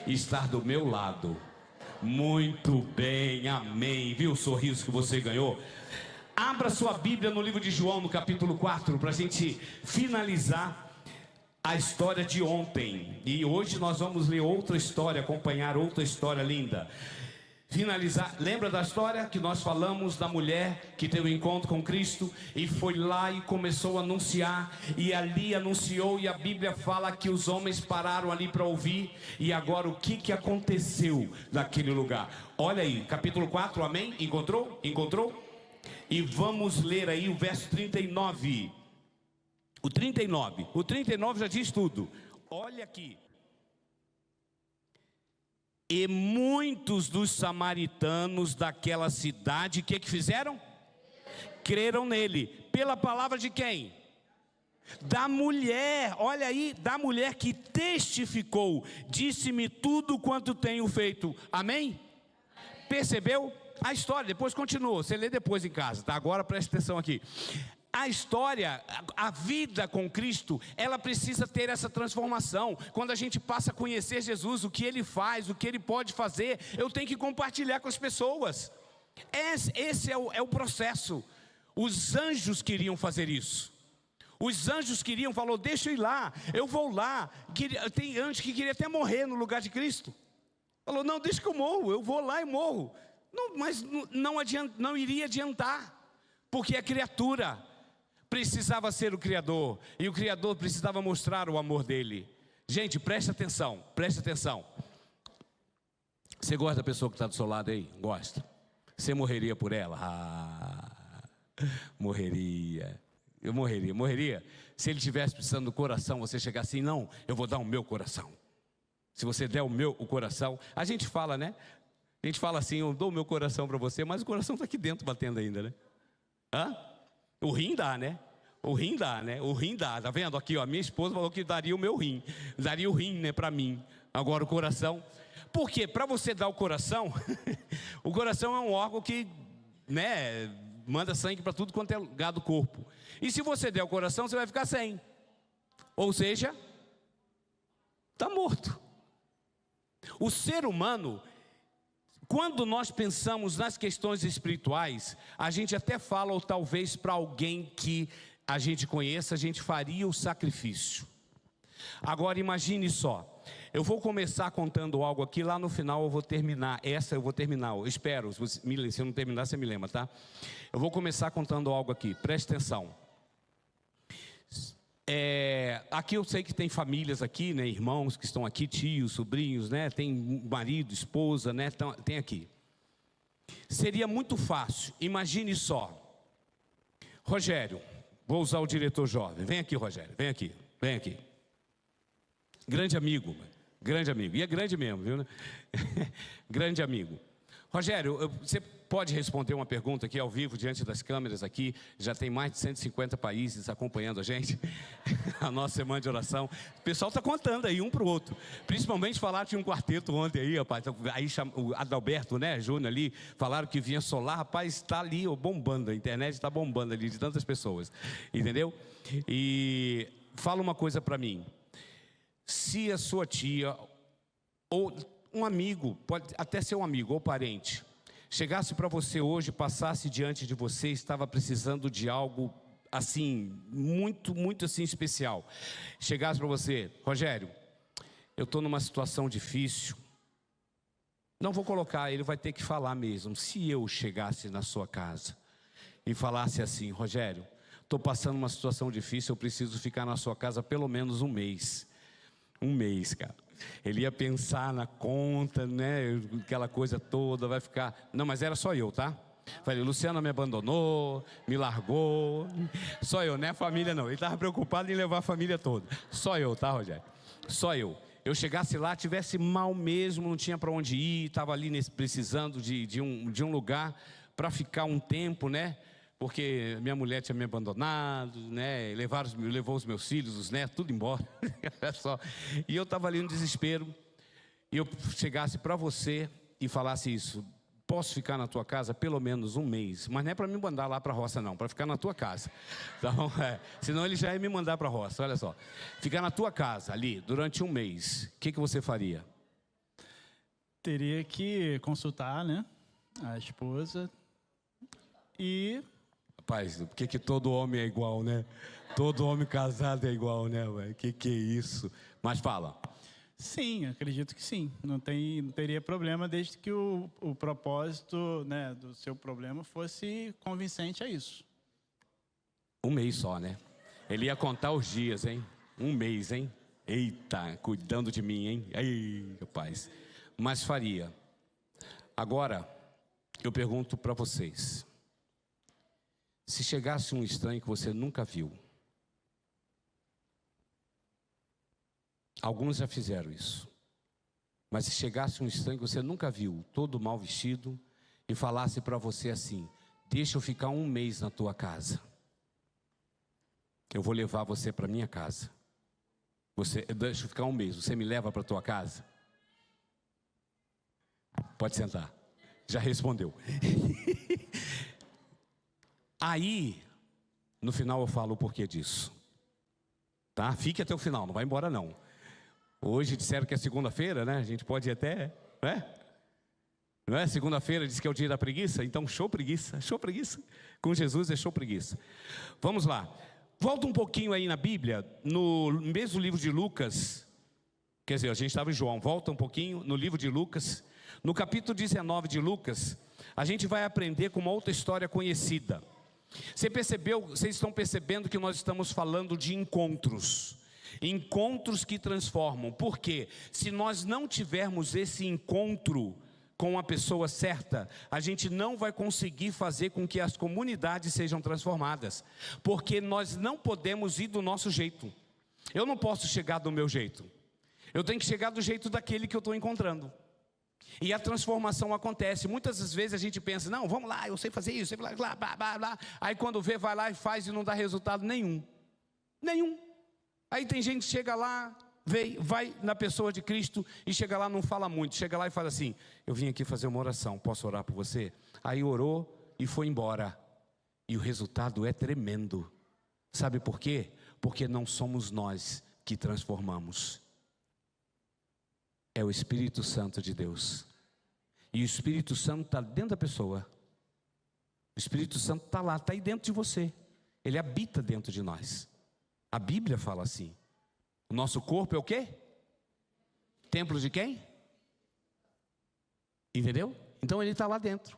estar do meu lado. Muito bem, amém. Viu o sorriso que você ganhou? Abra sua Bíblia no livro de João, no capítulo 4, para a gente finalizar a história de ontem. E hoje nós vamos ler outra história, acompanhar outra história linda. Finalizar, lembra da história que nós falamos da mulher que teve um encontro com Cristo e foi lá e começou a anunciar, e ali anunciou, e a Bíblia fala que os homens pararam ali para ouvir. E agora o que aconteceu naquele lugar? Olha aí, capítulo 4, amém? Encontrou? Encontrou? E vamos ler aí o verso 39. O 39 já diz tudo. Olha aqui. E muitos dos samaritanos daquela cidade, o que fizeram? Creram nele. Pela palavra de quem? Da mulher, olha aí, da mulher que testificou: disse-me tudo quanto tenho feito. Amém? Percebeu? A história, depois continua, você lê depois em casa, tá? Agora preste atenção aqui. A história, a vida com Cristo, ela precisa ter essa transformação. Quando a gente passa a conhecer Jesus, o que Ele faz, o que Ele pode fazer, eu tenho que compartilhar com as pessoas. Esse é o processo. Os anjos queriam fazer isso. Os anjos queriam, falou: deixa eu ir lá, eu vou lá. Tem anjo que queria até morrer no lugar de Cristo. Falou: não, deixa que eu morro, eu vou lá e morro. Não, mas não iria adiantar, porque a criatura precisava ser o Criador, e o Criador precisava mostrar o amor dele. Gente, preste atenção, preste atenção. Você gosta da pessoa que está do seu lado aí? Gosta? Você morreria por ela? Morreria. Eu morreria. Se ele estivesse precisando do coração, você chegar assim: não, eu vou dar o meu coração. Se você der o coração, a gente fala, né? A gente fala assim: eu dou o meu coração para você, mas o coração está aqui dentro batendo ainda, né? O rim dá, né? O rim dá, tá vendo? Aqui, ó, minha esposa falou que daria o meu rim. Daria o rim, né, para mim. Agora o coração. Por quê? Para você dar o coração, o coração é um órgão que, né, manda sangue para tudo quanto é lugar do corpo. E se você der o coração, você vai ficar sem. Ou seja, está morto. O ser humano, quando nós pensamos nas questões espirituais, a gente até fala, ou talvez para alguém que a gente conheça, a gente faria o sacrifício. Agora imagine só, eu vou começar contando algo aqui, lá no final eu vou terminar, eu espero, se eu não terminar você me lembra, tá? Eu vou começar contando algo aqui, preste atenção. Aqui eu sei que tem famílias aqui, né, irmãos que estão aqui, tios, sobrinhos, né, tem marido, esposa, né, tem aqui. Seria muito fácil, imagine só, Rogério, vou usar o diretor jovem, vem aqui, Rogério, vem aqui. Grande amigo, e é grande mesmo, viu, né? Grande amigo. Rogério, você pode responder uma pergunta aqui ao vivo, diante das câmeras aqui, já tem mais de 150 países acompanhando a gente, a nossa semana de oração. O pessoal está contando aí um para o outro, principalmente falaram que tinha um quarteto ontem aí, rapaz, aí o Adalberto, né, Júnior ali, falaram que vinha solar, rapaz, está ali bombando, a internet está bombando ali de tantas pessoas, entendeu? E fala uma coisa para mim, se a sua tia, ou um amigo, pode até ser um amigo ou parente, chegasse para você hoje, passasse diante de você, estava precisando de algo assim, muito, muito assim especial, chegasse para você: Rogério, eu estou numa situação difícil, não vou colocar, ele vai ter que falar mesmo. Se eu chegasse na sua casa e falasse assim: Rogério, estou passando uma situação difícil, eu preciso ficar na sua casa pelo menos um mês, Um mês, cara. Ele ia pensar na conta, né? Aquela coisa toda, vai ficar... Não, mas era só eu, tá? Falei, Luciana me abandonou, me largou. Só eu, né? A família não. Ele estava preocupado em levar a família toda. Só eu, tá, Rogério? Só eu. Eu chegasse lá, tivesse mal mesmo, não tinha para onde ir, estava ali precisando de um lugar para ficar um tempo, né? Porque minha mulher tinha me abandonado, né? Levou os meus filhos, os netos, tudo embora. Só. E eu estava ali no desespero. E eu chegasse para você e falasse isso: posso ficar na tua casa pelo menos um mês, mas não é para me mandar lá para a roça não, para ficar na tua casa. Então, senão ele já ia me mandar para a roça. Olha só, ficar na tua casa ali durante um mês, o que você faria? Teria que consultar, né, a esposa e... Rapaz, por que todo homem é igual, né? Todo homem casado é igual, né, velho? Que é isso? Mas fala. Sim, acredito que sim. Não teria problema desde que o propósito, né, do seu problema fosse convincente a isso. Um mês só, né? Ele ia contar os dias, hein? Um mês, hein? Eita, cuidando de mim, hein? Ei, rapaz. Mas faria. Agora, eu pergunto para vocês. Se chegasse um estranho que você nunca viu, alguns já fizeram isso, mas se chegasse um estranho que você nunca viu, todo mal vestido, e falasse para você assim: deixa eu ficar um mês na tua casa, eu vou levar você para minha casa, deixa eu ficar um mês, você me leva para tua casa? Pode sentar, já respondeu. Aí, no final eu falo o porquê disso, tá? Fique até o final, não vai embora não. Hoje disseram que é segunda-feira, né? A gente pode ir até, né? Não é? Segunda-feira diz que é o dia da preguiça, então show preguiça, show preguiça. Com Jesus é show preguiça. Vamos lá. Volta um pouquinho aí na Bíblia, no mesmo livro de Lucas. Quer dizer, a gente estava em João, volta um pouquinho no livro de Lucas. No capítulo 19 de Lucas, a gente vai aprender com uma outra história conhecida. Vocês estão percebendo que nós estamos falando de encontros. Encontros que transformam. Por quê? Se nós não tivermos esse encontro com a pessoa certa, a gente não vai conseguir fazer com que as comunidades sejam transformadas. Porque nós não podemos ir do nosso jeito. Eu não posso chegar do meu jeito. Eu tenho que chegar do jeito daquele que eu estou encontrando. E a transformação acontece. Muitas das vezes a gente pensa: não, vamos lá, eu sei fazer isso, sei blá, blá, blá, blá. Aí quando vê, vai lá e faz e não dá resultado nenhum. Nenhum. Aí tem gente que chega lá, vai na pessoa de Cristo e chega lá, não fala muito. Chega lá e fala assim: eu vim aqui fazer uma oração, posso orar por você? Aí orou e foi embora. E o resultado é tremendo. Sabe por quê? Porque não somos nós que transformamos. É o Espírito Santo de Deus. E o Espírito Santo está dentro da pessoa. O Espírito Santo está lá, está aí dentro de você. Ele habita dentro de nós. A Bíblia fala assim. O nosso corpo é o quê? Templo de quem? Entendeu? Então ele está lá dentro.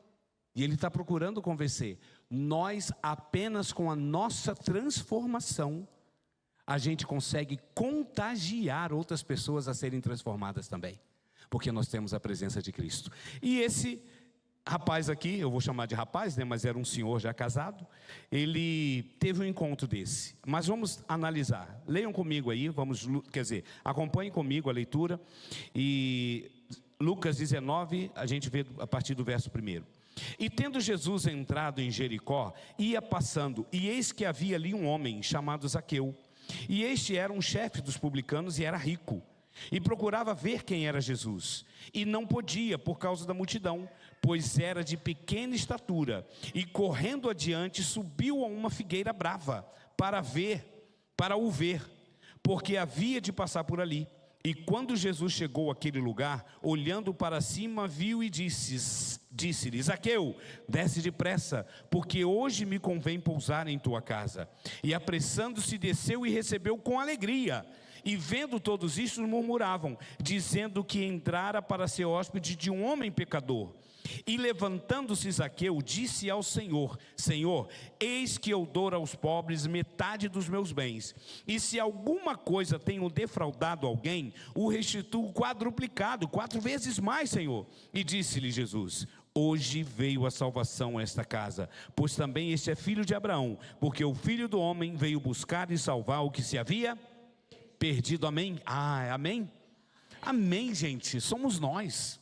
E ele está procurando convencer. Nós, apenas com a nossa transformação, a gente consegue contagiar outras pessoas a serem transformadas também. Porque nós temos a presença de Cristo. E esse rapaz aqui, eu vou chamar de rapaz, né, mas era um senhor já casado, ele teve um encontro desse. Mas vamos analisar. Leiam comigo aí, acompanhem comigo a leitura. E Lucas 19, a gente vê a partir do verso 1. E tendo Jesus entrado em Jericó, ia passando, e eis que havia ali um homem chamado Zaqueu. E este era um chefe dos publicanos e era rico, e procurava ver quem era Jesus, e não podia por causa da multidão, pois era de pequena estatura, e correndo adiante subiu a uma figueira brava, para o ver, porque havia de passar por ali. E quando Jesus chegou àquele lugar, olhando para cima, viu e disse-lhe: Zaqueu, desce depressa, porque hoje me convém pousar em tua casa. E apressando-se, desceu e recebeu com alegria. E vendo todos isto, murmuravam, dizendo que entrara para ser hóspede de um homem pecador. E levantando-se Zaqueu, disse ao Senhor: Senhor, eis que eu dou aos pobres metade dos meus bens, e se alguma coisa tenho defraudado alguém, o restituo quadruplicado, 4 vezes mais, Senhor. E disse-lhe Jesus: hoje veio a salvação a esta casa, pois também este é filho de Abraão, porque o Filho do Homem veio buscar e salvar o que se havia perdido. Amém? Amém? Amém, gente, somos nós.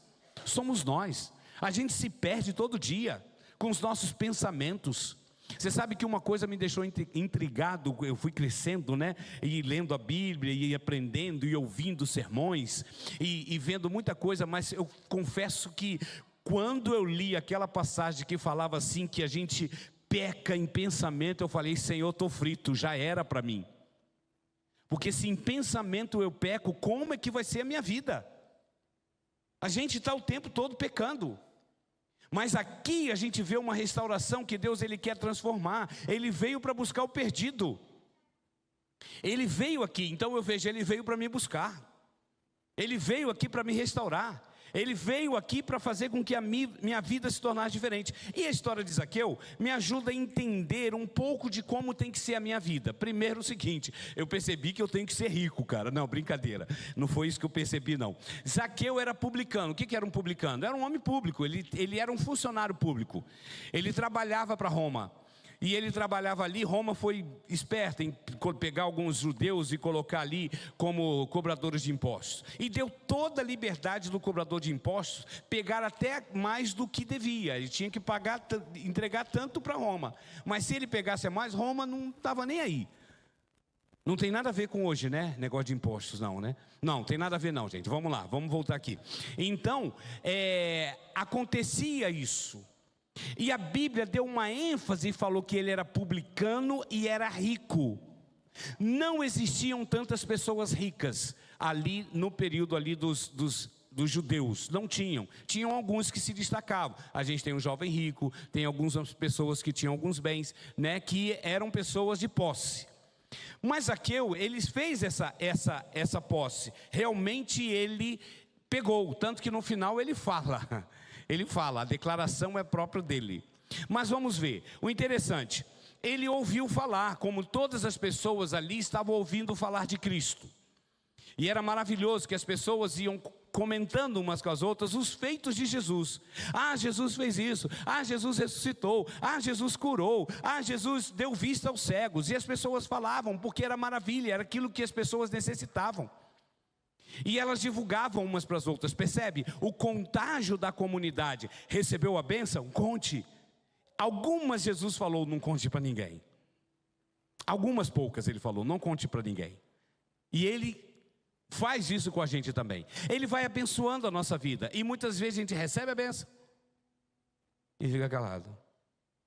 A gente se perde todo dia com os nossos pensamentos. Você sabe que uma coisa me deixou intrigado, eu fui crescendo, né? E lendo a Bíblia, e aprendendo, e ouvindo sermões, e vendo muita coisa, mas eu confesso que quando eu li aquela passagem que falava assim, que a gente peca em pensamento, eu falei: Senhor, estou frito, já era para mim. Porque se em pensamento eu peco, como é que vai ser a minha vida? A gente está o tempo todo pecando. Mas aqui a gente vê uma restauração que Deus ele quer transformar. Ele veio para buscar o perdido. Ele veio aqui, então eu vejo, ele veio para me buscar. Ele veio aqui para me restaurar. Ele veio aqui para fazer com que a minha vida se tornasse diferente. E a história de Zaqueu me ajuda a entender um pouco de como tem que ser a minha vida. Primeiro o seguinte, eu percebi que eu tenho que ser rico, cara. Não, brincadeira. Não foi isso que eu percebi, não. Zaqueu era publicano. O que era um publicano? Era um homem público. Ele era um funcionário público. Ele trabalhava para Roma. E ele trabalhava ali. Roma foi esperta em pegar alguns judeus e colocar ali como cobradores de impostos. E deu toda a liberdade do cobrador de impostos pegar até mais do que devia. Ele tinha que pagar, entregar tanto para Roma. Mas se ele pegasse mais, Roma não estava nem aí. Não tem nada a ver com hoje, né? Negócio de impostos, não, né? Não, tem nada a ver não, gente. Vamos lá, vamos voltar aqui. Então, acontecia isso. E a Bíblia deu uma ênfase e falou que ele era publicano e era rico. Não existiam tantas pessoas ricas ali no período ali dos judeus. Não tinham. Tinham alguns que se destacavam. A gente tem um jovem rico, tem algumas pessoas que tinham alguns bens, né, que eram pessoas de posse. Mas Zaqueu, ele fez essa posse. Realmente ele pegou, tanto que no final ele fala. Ele fala, a declaração é própria dele. Mas vamos ver, o interessante, ele ouviu falar, como todas as pessoas ali estavam ouvindo falar de Cristo. E era maravilhoso que as pessoas iam comentando umas com as outras os feitos de Jesus. Ah, Jesus fez isso. Ah, Jesus ressuscitou. Ah, Jesus curou. Ah, Jesus deu vista aos cegos. E as pessoas falavam, porque era maravilha, era aquilo que as pessoas necessitavam. E elas divulgavam umas para as outras. Percebe? O contágio da comunidade. Recebeu a bênção? Conte. Algumas Jesus falou, não conte para ninguém. Algumas poucas ele falou, não conte para ninguém. E ele faz isso com a gente também. Ele vai abençoando a nossa vida. E muitas vezes a gente recebe a bênção e fica calado.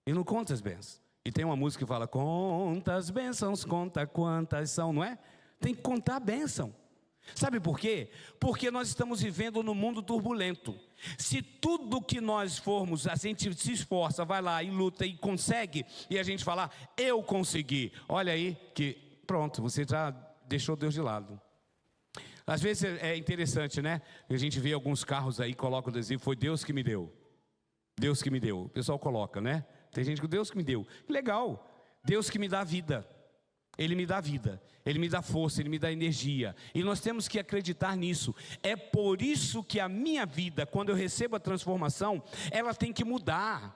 E não conta as bênçãos. E tem uma música que fala, conta as bênçãos, conta quantas são, não é? Tem que contar a bênção. Sabe por quê? Porque nós estamos vivendo num mundo turbulento. Se tudo que nós formos, a gente se esforça, vai lá e luta e consegue, e a gente falar, eu consegui. Olha aí que pronto, você já deixou Deus de lado. Às vezes é interessante, né? A gente vê alguns carros aí, coloca o adesivo, foi Deus que me deu. Deus que me deu. O pessoal coloca, né? Tem gente que Deus que me deu. Legal. Deus que me dá vida. Ele me dá vida, Ele me dá força, Ele me dá energia. E nós temos que acreditar nisso. É por isso que a minha vida, quando eu recebo a transformação, ela tem que mudar.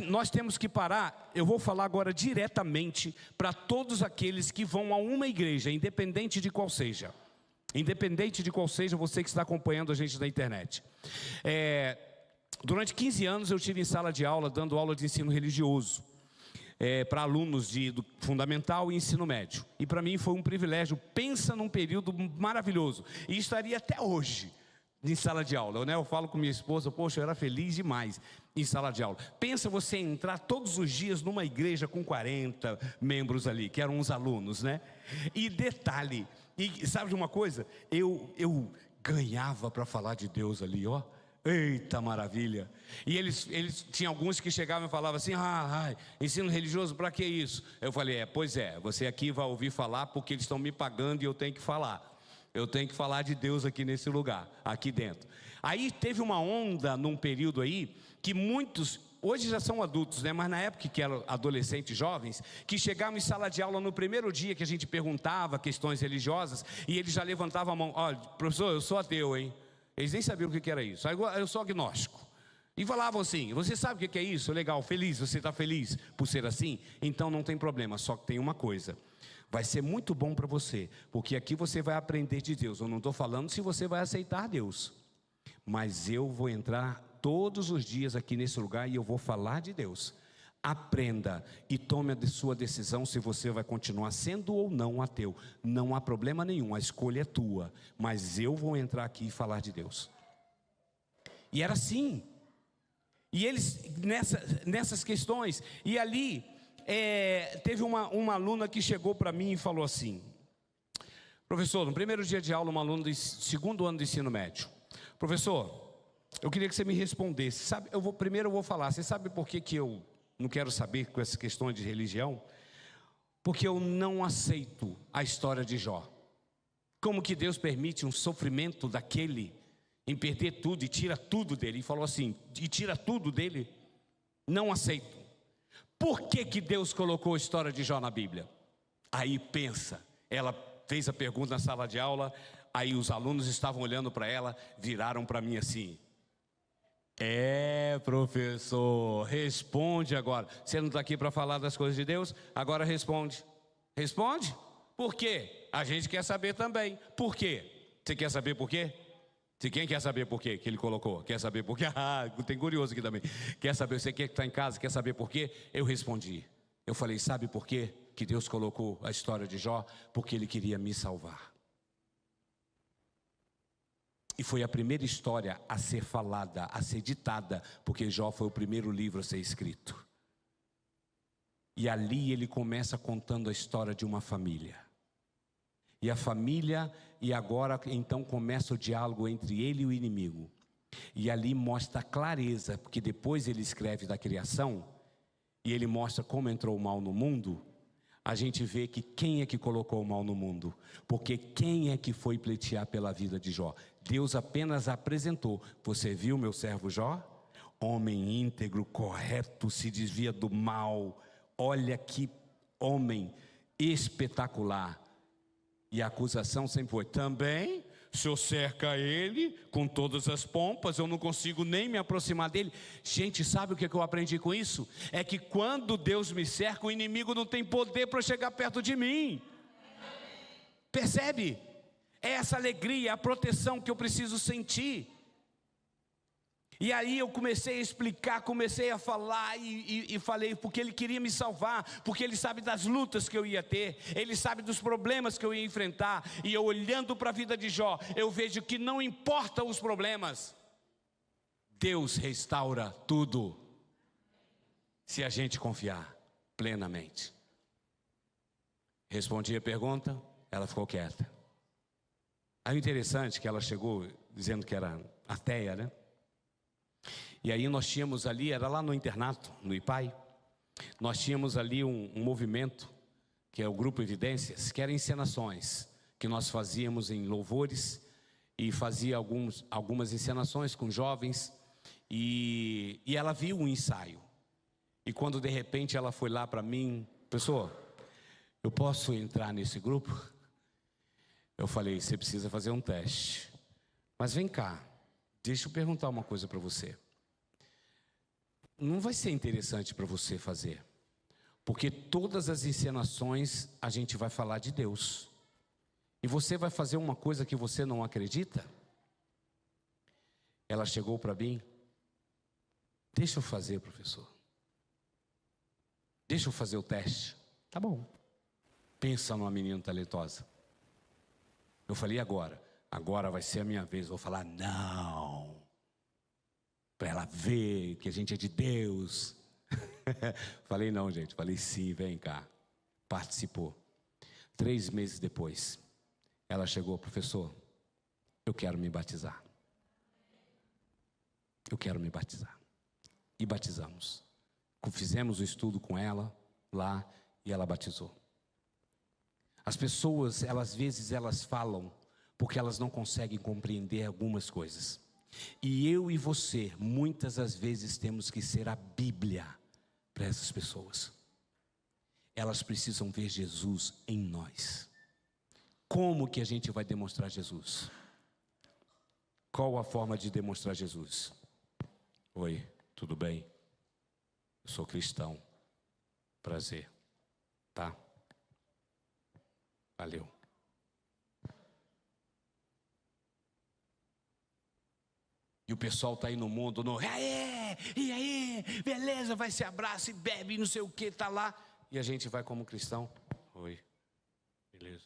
Nós temos que parar. Eu vou falar agora diretamente para todos aqueles que vão a uma igreja, independente de qual seja. Independente de qual seja, você que está acompanhando a gente na internet. Durante 15 anos eu estive em sala de aula, dando aula de ensino religioso. Para alunos do fundamental e ensino médio. E para mim foi um privilégio. Pensa num período maravilhoso. E estaria até hoje em sala de aula, né? Eu falo com minha esposa, poxa, eu era feliz demais em sala de aula. Pensa você entrar todos os dias numa igreja com 40 membros ali, que eram os alunos, né? E detalhe, e sabe de uma coisa? Eu ganhava para falar de Deus ali, ó. Eita maravilha! E eles tinham alguns que chegavam e falavam assim: ensino religioso, para que isso? Eu falei: pois é, você aqui vai ouvir falar porque eles estão me pagando e eu tenho que falar. Eu tenho que falar de Deus aqui nesse lugar, aqui dentro. Aí teve uma onda num período aí que muitos, hoje já são adultos, né? Mas na época que eram adolescentes, jovens, que chegavam em sala de aula no primeiro dia que a gente perguntava questões religiosas, e eles já levantavam a mão: olha, professor, eu sou ateu, hein? Eles nem sabiam o que era isso. Aí, eu sou agnóstico. E falavam assim: você sabe o que é isso? Legal, feliz, você está feliz por ser assim? Então não tem problema, só que tem uma coisa: vai ser muito bom para você, porque aqui você vai aprender de Deus. Eu não estou falando se você vai aceitar Deus, mas eu vou entrar todos os dias aqui nesse lugar e eu vou falar de Deus. Aprenda e tome a sua decisão se você vai continuar sendo ou não ateu. Não há problema nenhum, a escolha é tua, mas eu vou entrar aqui e falar de Deus. E era assim. E eles nessas questões. E ali teve uma aluna que chegou para mim e falou assim: professor, no primeiro dia de aula, uma aluna do segundo ano do ensino médio: professor, eu queria que você me respondesse. Sabe, primeiro eu vou falar, você sabe por que eu não quero saber com essas questões de religião? Porque eu não aceito a história de Jó. Como que Deus permite um sofrimento daquele em perder tudo e tira tudo dele? E falou assim: e tira tudo dele? Não aceito. Por que Deus colocou a história de Jó na Bíblia? Aí pensa, ela fez a pergunta na sala de aula, aí os alunos estavam olhando para ela, viraram para mim assim: professor, responde agora. Você não está aqui para falar das coisas de Deus? Agora responde. Responde? Por quê? A gente quer saber também. Por quê? Você quer saber por quê? Se quem quer saber por quê que ele colocou? Quer saber por quê? Tem curioso aqui também. Quer saber, você que está em casa, quer saber por quê? Eu respondi. Eu falei: sabe por quê que Deus colocou a história de Jó? Porque Ele queria me salvar. E foi a primeira história a ser falada, a ser ditada, porque Jó foi o primeiro livro a ser escrito. E ali ele começa contando a história de uma família. E a família, e agora então começa o diálogo entre ele e o inimigo. E ali mostra a clareza, porque depois ele escreve da criação, e ele mostra como entrou o mal no mundo. A gente vê que quem é que colocou o mal no mundo? Porque quem é que foi pleitear pela vida de Jó? Deus apenas apresentou: você viu meu servo Jó? Homem íntegro, correto, se desvia do mal. Olha que homem espetacular. E a acusação sempre foi: também o senhor cerca ele com todas as pompas, eu não consigo nem me aproximar dele. Gente, sabe o que eu aprendi com isso? É que quando Deus me cerca, o inimigo não tem poder para chegar perto de mim. Percebe? É essa alegria, a proteção que eu preciso sentir. E aí eu comecei a explicar, comecei a falar e falei, porque Ele queria me salvar, porque Ele sabe das lutas que eu ia ter, Ele sabe dos problemas que eu ia enfrentar. E eu, olhando para a vida de Jó, eu vejo que não importa os problemas, Deus restaura tudo, se a gente confiar plenamente. Respondi a pergunta, ela ficou quieta. Aí o interessante é que ela chegou dizendo que era ateia, né? E aí nós tínhamos ali, era lá no internato, no IPAI, nós tínhamos ali um movimento, que é o Grupo Evidências, que eram encenações, que nós fazíamos em louvores, e fazia algumas encenações com jovens, e ela viu um ensaio. E quando de repente ela foi lá para mim: pessoal, eu posso entrar nesse grupo? Eu falei: você precisa fazer um teste. Mas vem cá, deixa eu perguntar uma coisa para você. Não vai ser interessante para você fazer, porque todas as encenações a gente vai falar de Deus, e você vai fazer uma coisa que você não acredita? Ela chegou para mim: deixa eu fazer, professor, deixa eu fazer o teste. Tá bom. Pensa numa menina talentosa. Eu falei: agora vai ser a minha vez. Vou falar não, para ela ver que a gente é de Deus. Falei não, gente. Falei sim, vem cá. Participou. 3 meses depois, ela chegou: professor, eu quero me batizar. eu quero me batizar. E batizamos. Fizemos o estudo com ela lá e ela batizou. As pessoas, às vezes elas falam porque elas não conseguem compreender algumas coisas. E eu e você, muitas das vezes temos que ser a Bíblia para essas pessoas. Elas precisam ver Jesus em nós. Como que a gente vai demonstrar Jesus? Qual a forma de demonstrar Jesus? Oi, tudo bem? Eu sou cristão. Prazer. Tá? Valeu. E o pessoal está aí no mundo, e aí, beleza, vai se abraça e bebe, não sei o que, tá lá. E a gente vai como cristão. Oi, beleza.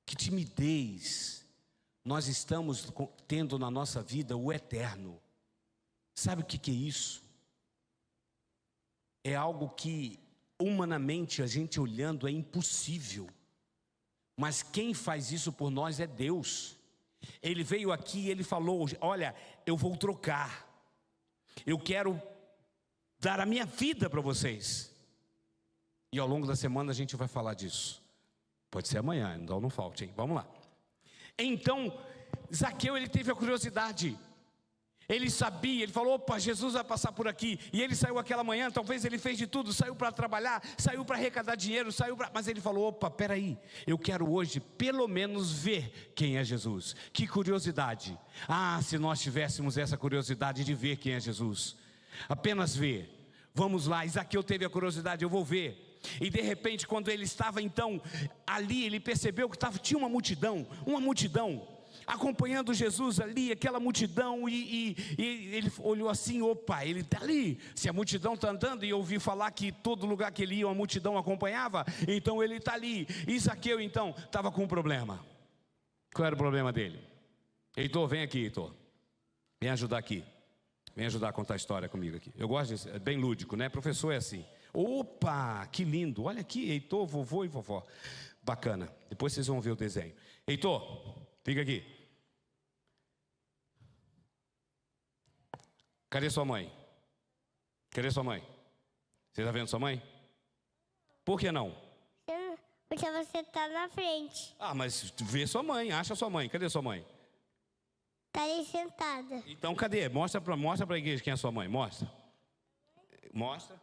Que timidez nós estamos tendo na nossa vida o eterno. Sabe o que é isso? É algo que humanamente a gente olhando é impossível. Mas quem faz isso por nós é Deus. Ele veio aqui e ele falou, olha, eu vou trocar. Eu quero dar a minha vida para vocês. E ao longo da semana a gente vai falar disso. Pode ser amanhã, então não falte, hein? Vamos lá. Então, Zaqueu, ele teve a curiosidade. Ele sabia, ele falou, opa, Jesus vai passar por aqui. E ele saiu aquela manhã, talvez ele fez de tudo. Saiu para trabalhar, saiu para arrecadar dinheiro, mas ele falou, opa, peraí. Eu quero hoje pelo menos ver quem é Jesus. Que curiosidade. Ah, se nós tivéssemos essa curiosidade de ver quem é Jesus. Apenas ver. Vamos lá, Zaqueu teve a curiosidade, eu vou ver. E de repente, quando ele estava então ali, ele percebeu que tinha uma multidão acompanhando Jesus ali, aquela multidão, e ele olhou assim, opa, ele está ali. Se a multidão está andando, e eu ouvi falar que todo lugar que ele ia, uma multidão acompanhava, então ele está ali. E Zaqueu então estava com um problema. Qual era o problema dele? Heitor, vem aqui, Heitor. Vem ajudar aqui. Vem ajudar a contar a história comigo aqui. Eu gosto disso, é bem lúdico, né? Professor é assim. Opa, que lindo. Olha aqui, Heitor, vovô e vovó. Bacana. Depois vocês vão ver o desenho. Heitor, fica aqui. Cadê sua mãe? Cadê sua mãe? Você está vendo sua mãe? Por que não? Porque você está na frente. Ah, mas vê sua mãe, acha sua mãe. Cadê sua mãe? Está ali sentada. Então cadê? Mostra para a igreja quem é sua mãe. Mostra. Mostra.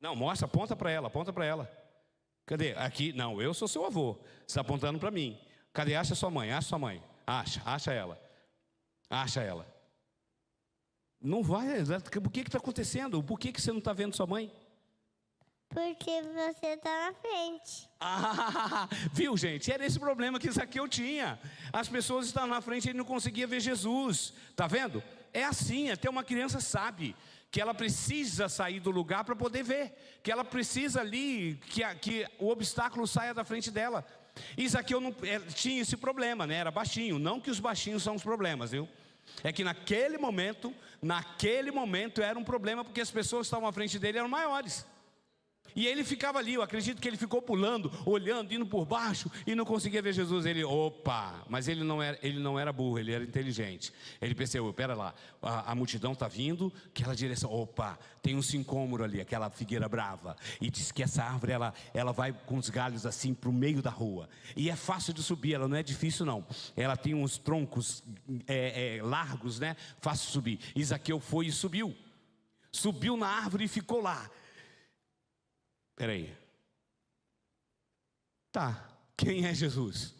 Não, mostra, aponta para ela, Cadê? Aqui, não, eu sou seu avô. Você está apontando para mim. Cadê? Acha sua mãe, acha ela. Acha ela. Não vai, por que está acontecendo? Por que você não está vendo sua mãe? Porque você está na frente. Ah, viu, gente? Era esse problema que Zaqueu tinha. As pessoas estavam na frente e ele não conseguia ver Jesus. Está vendo? É assim, até uma criança sabe que ela precisa sair do lugar para poder ver. Que ela precisa ali, que o obstáculo saia da frente dela. E Zaqueu não tinha esse problema, né? Era baixinho. Não que os baixinhos são os problemas, viu? É que naquele momento era um problema, porque as pessoas que estavam à frente dele eram maiores. E ele ficava ali, eu acredito que ele ficou pulando, olhando, indo por baixo e não conseguia ver Jesus. Mas ele não era burro, ele era inteligente. Ele percebeu, pera lá, a multidão está vindo, aquela direção, tem um sicômoro ali, aquela figueira brava. E diz que essa árvore, ela vai com os galhos assim para o meio da rua. E é fácil de subir, ela não é difícil não. Ela tem uns troncos largos, né? Fácil de subir. E Zaqueu foi e subiu. Subiu na árvore e ficou lá. Peraí. Tá, quem é Jesus?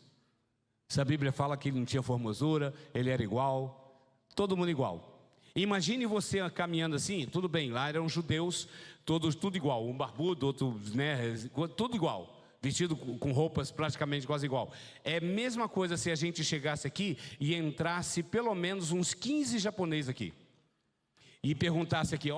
Se a Bíblia fala que ele não tinha formosura, ele era igual, todo mundo igual. Imagine você caminhando assim, tudo bem, lá eram judeus, tudo igual, um barbudo, outro, né, tudo igual, vestido com roupas praticamente quase igual. É a mesma coisa se a gente chegasse aqui e entrasse pelo menos uns 15 japoneses aqui. E perguntasse aqui,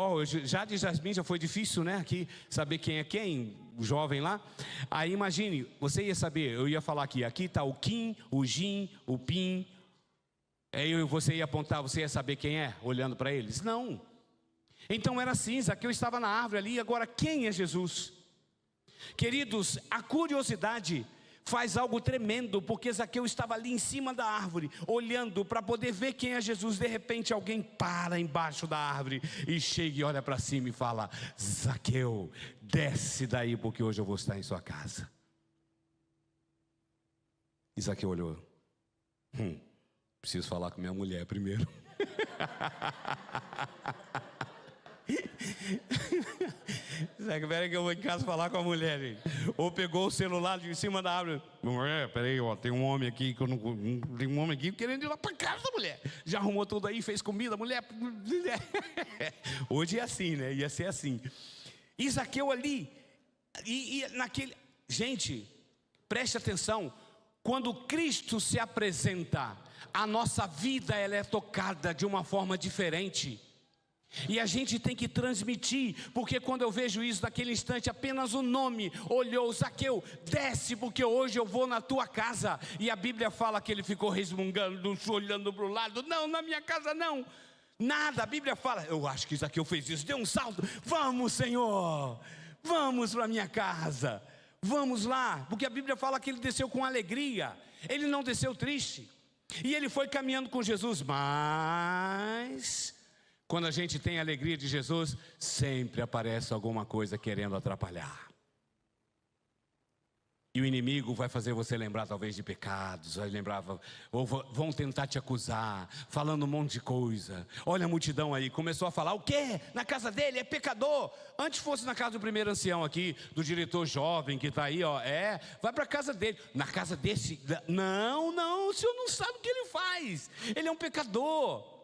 já de Jasmim já foi difícil, né, aqui, saber quem é quem, o jovem lá. Aí imagine, você ia saber, eu ia falar aqui está o Kim, o Jin, o Pin. Aí você ia apontar, você ia saber quem é, olhando para eles? Não. Então era assim, Zaqueu estava na árvore ali, agora quem é Jesus? Queridos, a curiosidade faz algo tremendo, porque Zaqueu estava ali em cima da árvore, olhando para poder ver quem é Jesus. De repente alguém para embaixo da árvore e chega e olha para cima e fala: Zaqueu, desce daí, porque hoje eu vou estar em sua casa. E Zaqueu olhou: preciso falar com minha mulher primeiro. Espera que eu vou em casa falar com a mulher, gente. Ou pegou o celular de cima da árvore. Peraí, ó, tem um homem aqui que eu não. Tem um homem aqui querendo ir lá para casa da mulher. Já arrumou tudo aí, fez comida, mulher. Hoje é assim, né? Ia ser assim. E Zaqueu ali, e naquele. Gente, preste atenção. Quando Cristo se apresenta, a nossa vida ela é tocada de uma forma diferente. E a gente tem que transmitir, porque quando eu vejo isso, naquele instante, apenas o nome olhou: Zaqueu, desce, porque hoje eu vou na tua casa. E a Bíblia fala que ele ficou resmungando, olhando para o lado: não, na minha casa não. Nada, a Bíblia fala: eu acho que Zaqueu fez isso, deu um salto. Vamos, Senhor, vamos para a minha casa, vamos lá. Porque a Bíblia fala que ele desceu com alegria, ele não desceu triste. E ele foi caminhando com Jesus, mas quando a gente tem a alegria de Jesus, sempre aparece alguma coisa querendo atrapalhar. E o inimigo vai fazer você lembrar talvez de pecados, vai lembrar, ou vão tentar te acusar, falando um monte de coisa. Olha a multidão aí, começou a falar: o quê? Na casa dele é pecador. Antes fosse na casa do primeiro ancião aqui, do diretor jovem que está aí, ó, vai para a casa dele. Na casa desse, não, o senhor não sabe o que ele faz. Ele é um pecador.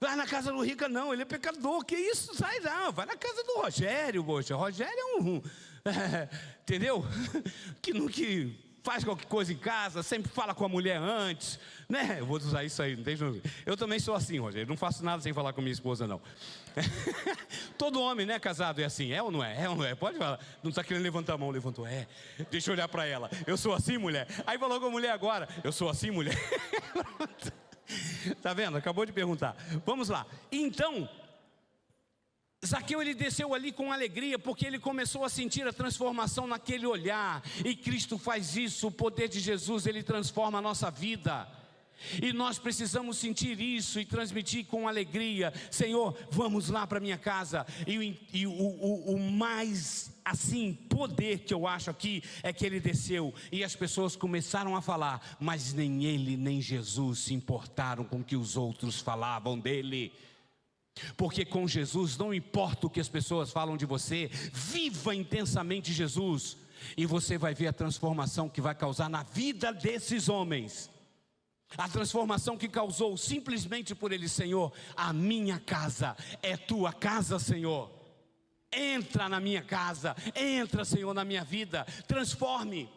Vai na casa do Rica, não, ele é pecador. Que isso? Sai não, vai na casa do Rogério, poxa. Rogério é um... entendeu? Que faz qualquer coisa em casa, sempre fala com a mulher antes, né? Eu vou usar isso aí, não tem dúvida. Eu também sou assim, Rogério, não faço nada sem falar com minha esposa, não. Todo homem, né, casado é assim, é ou não é? É ou não é? Pode falar. Não está querendo levantar a mão, levantou, Deixa eu olhar para ela. Eu sou assim, mulher. Aí falou com a mulher agora: eu sou assim, mulher. Tá vendo? Acabou de perguntar. Vamos lá. Então, Zaqueu, ele desceu ali com alegria, porque ele começou a sentir a transformação naquele olhar. E Cristo faz isso, o poder de Jesus, ele transforma a nossa vida. E nós precisamos sentir isso e transmitir com alegria: Senhor, vamos lá para minha casa. E o mais assim poder que eu acho aqui é que ele desceu e as pessoas começaram a falar, mas nem ele nem Jesus se importaram com o que os outros falavam dele. Porque com Jesus não importa o que as pessoas falam de você, viva intensamente Jesus, e você vai ver a transformação que vai causar na vida desses homens. A transformação que causou simplesmente por ele: Senhor, a minha casa é tua casa, Senhor. Entra na minha casa, entra, Senhor, na minha vida, transforme.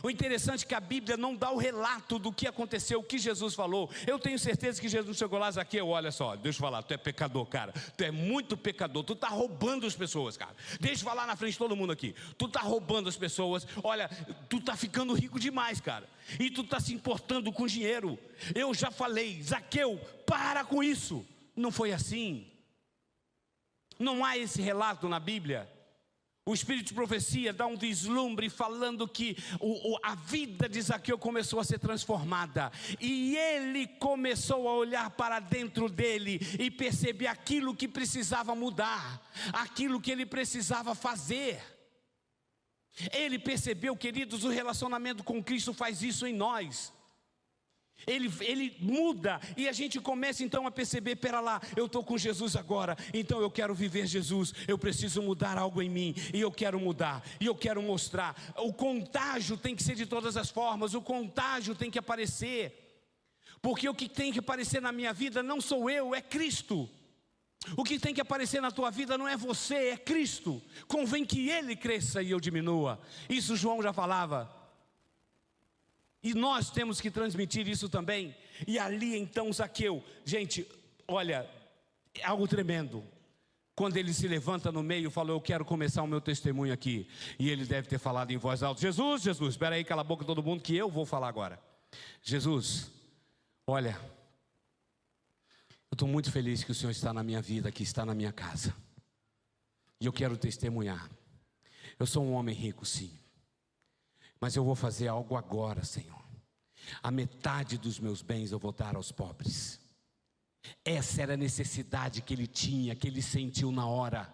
O interessante é que a Bíblia não dá o relato do que aconteceu, o que Jesus falou. Eu tenho certeza que Jesus chegou lá: Zaqueu, olha só, deixa eu falar, tu é pecador, cara. Tu é muito pecador, tu está roubando as pessoas, cara. Deixa eu falar na frente de todo mundo aqui. Tu está roubando as pessoas, olha, tu está ficando rico demais, cara. E tu está se importando com dinheiro. Eu já falei: Zaqueu, para com isso. Não foi assim. Não há esse relato na Bíblia. O Espírito de profecia dá um vislumbre falando que a vida de Zaqueu começou a ser transformada. E ele começou a olhar para dentro dele e perceber aquilo que precisava mudar, aquilo que ele precisava fazer. Ele percebeu, queridos, o relacionamento com Cristo faz isso em nós. Ele muda e a gente começa então a perceber: pera lá, eu estou com Jesus agora, então eu quero viver Jesus, eu preciso mudar algo em mim, e eu quero mudar, e eu quero mostrar. O contágio tem que ser de todas as formas, o contágio tem que aparecer, porque o que tem que aparecer na minha vida não sou eu, é Cristo. O que tem que aparecer na tua vida não é você, é Cristo. Convém que Ele cresça e eu diminua. Isso João já falava. E nós temos que transmitir isso também. E ali então Zaqueu, gente, olha, é algo tremendo. Quando ele se levanta no meio, falou: eu quero começar o meu testemunho aqui. E ele deve ter falado em voz alta: Jesus, Jesus, espera aí, cala a boca todo mundo que eu vou falar agora. Jesus, olha, eu estou muito feliz que o Senhor está na minha vida, que está na minha casa. E eu quero testemunhar. Eu sou um homem rico, sim. Mas eu vou fazer algo agora, Senhor. A metade dos meus bens eu vou dar aos pobres. Essa era a necessidade que ele tinha, que ele sentiu na hora.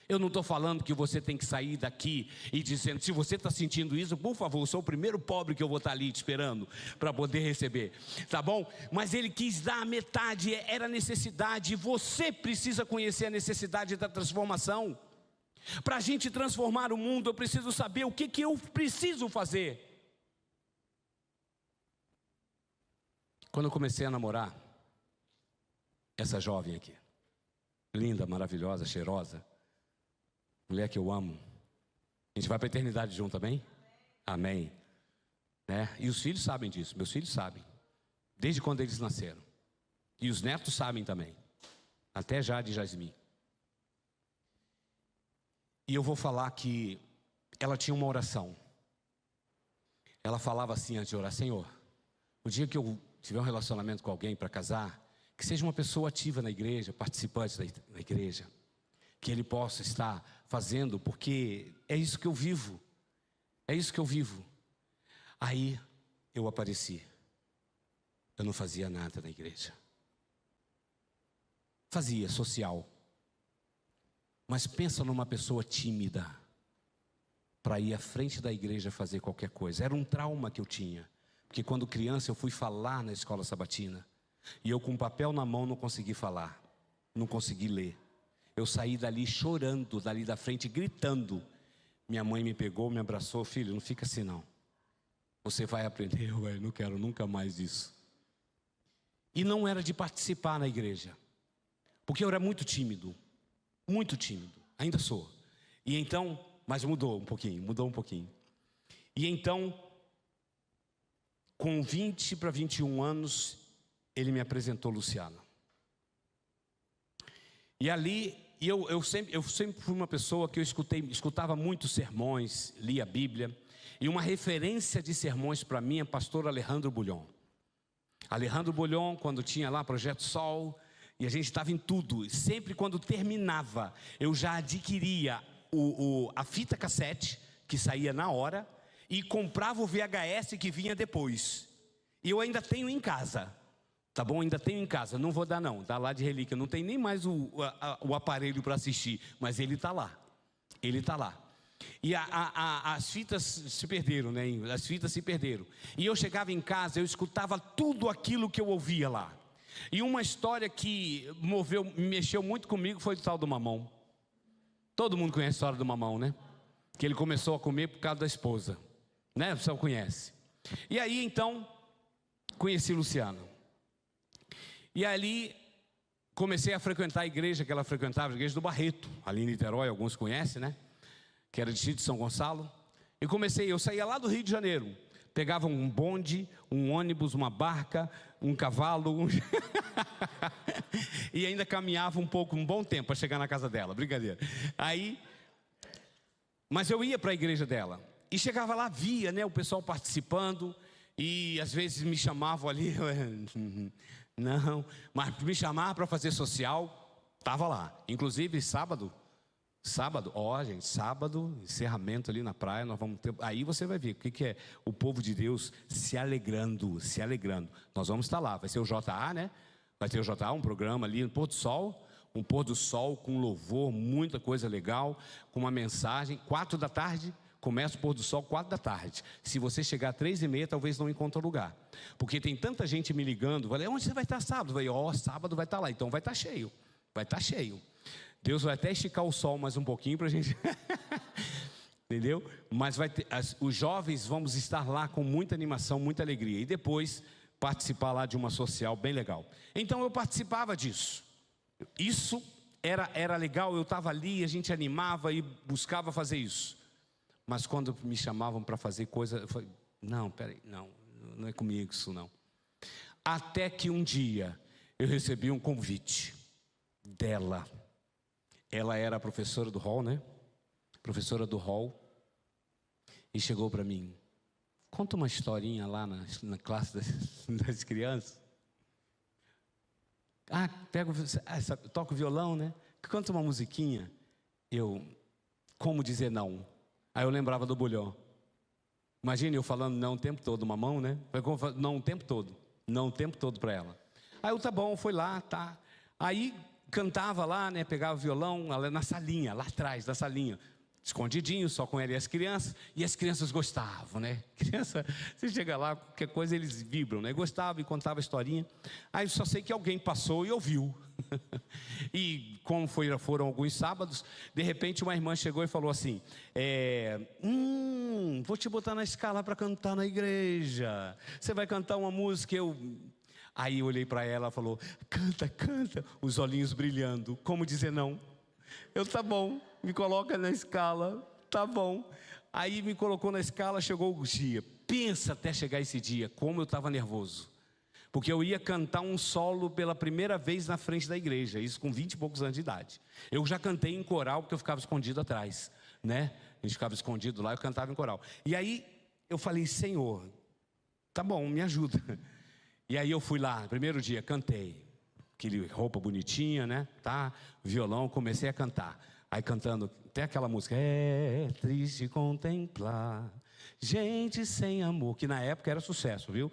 Eu não estou falando que você tem que sair daqui e dizendo, se você está sentindo isso, por favor, eu sou o primeiro pobre que eu vou estar ali te esperando para poder receber, tá bom? Mas ele quis dar a metade, era necessidade, e você precisa conhecer a necessidade da transformação. Para a gente transformar o mundo, eu preciso saber o que eu preciso fazer. Quando eu comecei a namorar essa jovem aqui, linda, maravilhosa, cheirosa, mulher que eu amo, a gente vai para a eternidade junto, amém? Amém. Né? E os filhos sabem disso, meus filhos sabem, desde quando eles nasceram. E os netos sabem também, até Jade e Jasmine. E eu vou falar que ela tinha uma oração. Ela falava assim antes de orar: Senhor, o dia que eu tiver um relacionamento com alguém para casar, que seja uma pessoa ativa na igreja, participante da igreja, que ele possa estar fazendo, porque é isso que eu vivo, é isso que eu vivo. Aí eu apareci, eu não fazia nada na igreja, fazia social, mas pensa numa pessoa tímida, para ir à frente da igreja fazer qualquer coisa. Era um trauma que eu tinha, porque quando criança eu fui falar na escola sabatina, e eu com um papel na mão não consegui falar, não consegui ler. Eu saí dali chorando, dali da frente, gritando. Minha mãe me pegou, me abraçou: filho, não fica assim não, você vai aprender. Eu não quero nunca mais isso. E não era de participar na igreja, porque eu era muito tímido, ainda sou. E então, mas mudou um pouquinho. E então, com 20 para 21 anos, ele me apresentou Luciano. E ali, eu sempre fui uma pessoa que escutava muitos sermões, lia a Bíblia. E uma referência de sermões para mim é pastor Alejandro Bulhon. Alejandro Bulhon, quando tinha lá Projeto Sol, e a gente estava em tudo, sempre quando terminava, eu já adquiria a fita cassete, que saía na hora, e comprava o VHS que vinha depois. E eu ainda tenho em casa. Tá bom? Ainda tenho em casa, não vou dar não, tá lá de relíquia, não tem nem mais o aparelho para assistir, mas ele está lá, E as fitas se perderam, né? As fitas se perderam. E eu chegava em casa, eu escutava tudo aquilo que eu ouvia lá. E uma história que mexeu muito comigo foi o tal do mamão. Todo mundo conhece a história do mamão, né? Que ele começou a comer por causa da esposa, né? Você conhece. E aí então, conheci Luciano. E ali comecei a frequentar a igreja que ela frequentava, a igreja do Barreto, ali em Niterói, alguns conhecem, né? Que era distrito de São Gonçalo. E eu saía lá do Rio de Janeiro, pegava um bonde, um ônibus, uma barca, um cavalo, e ainda caminhava um bom tempo para chegar na casa dela, brincadeira. Mas eu ia para a igreja dela, e chegava lá, via, né, o pessoal participando, e às vezes me chamavam ali, não, mas me chamava para fazer social, estava lá. Inclusive sábado, gente, sábado, encerramento ali na praia, nós vamos ter, aí você vai ver o que é o povo de Deus se alegrando. Nós vamos estar lá, vai ser o JA, né? Vai ter o JA, um programa ali no pôr do sol, um pôr do sol com louvor, muita coisa legal, com uma mensagem, 4 da tarde. Começa o pôr do sol 4 da tarde. Se você chegar às 3h30, talvez não encontre lugar. Porque tem tanta gente me ligando. Falei: onde você vai estar sábado? Falei: sábado vai estar lá. Então vai estar cheio. Deus vai até esticar o sol mais um pouquinho para a gente. Entendeu? Mas os jovens vamos estar lá com muita animação, muita alegria. E depois participar lá de uma social bem legal. Então eu participava disso. Isso era legal. Eu estava ali, a gente animava e buscava fazer isso. Mas quando me chamavam para fazer coisa, eu falei: não, peraí, não é comigo isso não. Até que um dia eu recebi um convite dela. Ela era professora do hall, né? Professora do hall. E chegou para mim: conta uma historinha lá na classe das crianças. Toca o violão, né? Canta uma musiquinha. Como dizer não? Aí eu lembrava do Bulhão. Imagina eu falando não o tempo todo, uma mão, né? Não o tempo todo. Não o tempo todo para ela. Aí eu, tá bom, foi lá, tá. Aí cantava lá, né? Pegava o violão na salinha, lá atrás da salinha. Escondidinho, só com ela e as crianças. E as crianças gostavam, né? Criança, você chega lá, qualquer coisa eles vibram, né? Gostavam e contava a historinha. Aí eu só sei que alguém passou e ouviu. E como foram alguns sábados, de repente uma irmã chegou e falou assim: vou te botar na escala para cantar na igreja. Você vai cantar uma música, Aí eu olhei para ela e falou: canta, canta. Os olhinhos brilhando. Como dizer não? Tá bom, me coloca na escala, tá bom. Aí me colocou na escala, chegou o dia. Pensa até chegar esse dia, como eu estava nervoso. Porque eu ia cantar um solo pela primeira vez na frente da igreja, isso com 20 e poucos anos de idade. Eu já cantei em coral, porque eu ficava escondido atrás, né? A gente ficava escondido lá, eu cantava em coral. E aí eu falei: Senhor, tá bom, me ajuda. E aí eu fui lá, primeiro dia, cantei. Aquele roupa bonitinha, né? Tá? Violão, comecei a cantar. Aí cantando até aquela música: é triste contemplar gente sem amor, que na época era sucesso, viu?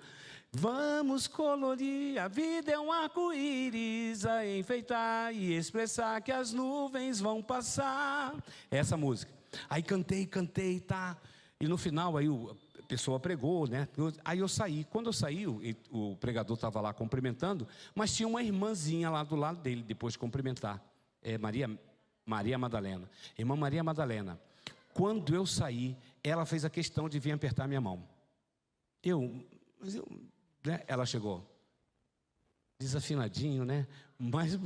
Vamos colorir, a vida é um arco-íris a enfeitar e expressar que as nuvens vão passar. Essa música. Aí cantei, tá? E no final aí a pessoa pregou, né? Aí eu saí. Quando eu saí, o pregador estava lá cumprimentando, mas tinha uma irmãzinha lá do lado dele, depois de cumprimentar. Maria Madalena. Irmã Maria Madalena. Quando eu saí, ela fez a questão de vir apertar minha mão. Né? Ela chegou desafinadinho, né? Mas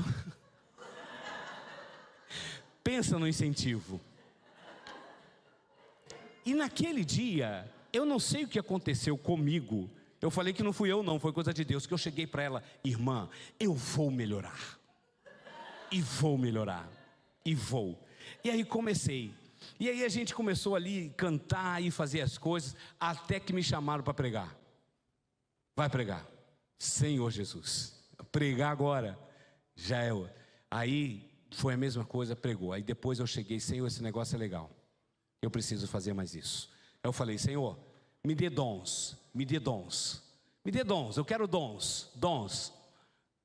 pensa no incentivo. E naquele dia, eu não sei o que aconteceu comigo. Eu falei que não fui eu não, foi coisa de Deus. Que eu cheguei para ela: irmã, eu vou melhorar. E vou melhorar. E vou. E aí comecei. E aí a gente começou ali a cantar e fazer as coisas, até que me chamaram para pregar. Vai pregar. Senhor Jesus. Pregar agora. Já é. Aí foi a mesma coisa, pregou. Aí depois eu cheguei: Senhor, esse negócio é legal. Eu preciso fazer mais isso. Eu falei: Senhor, me dê dons. Me dê dons. Me dê dons. Eu quero dons. Dons.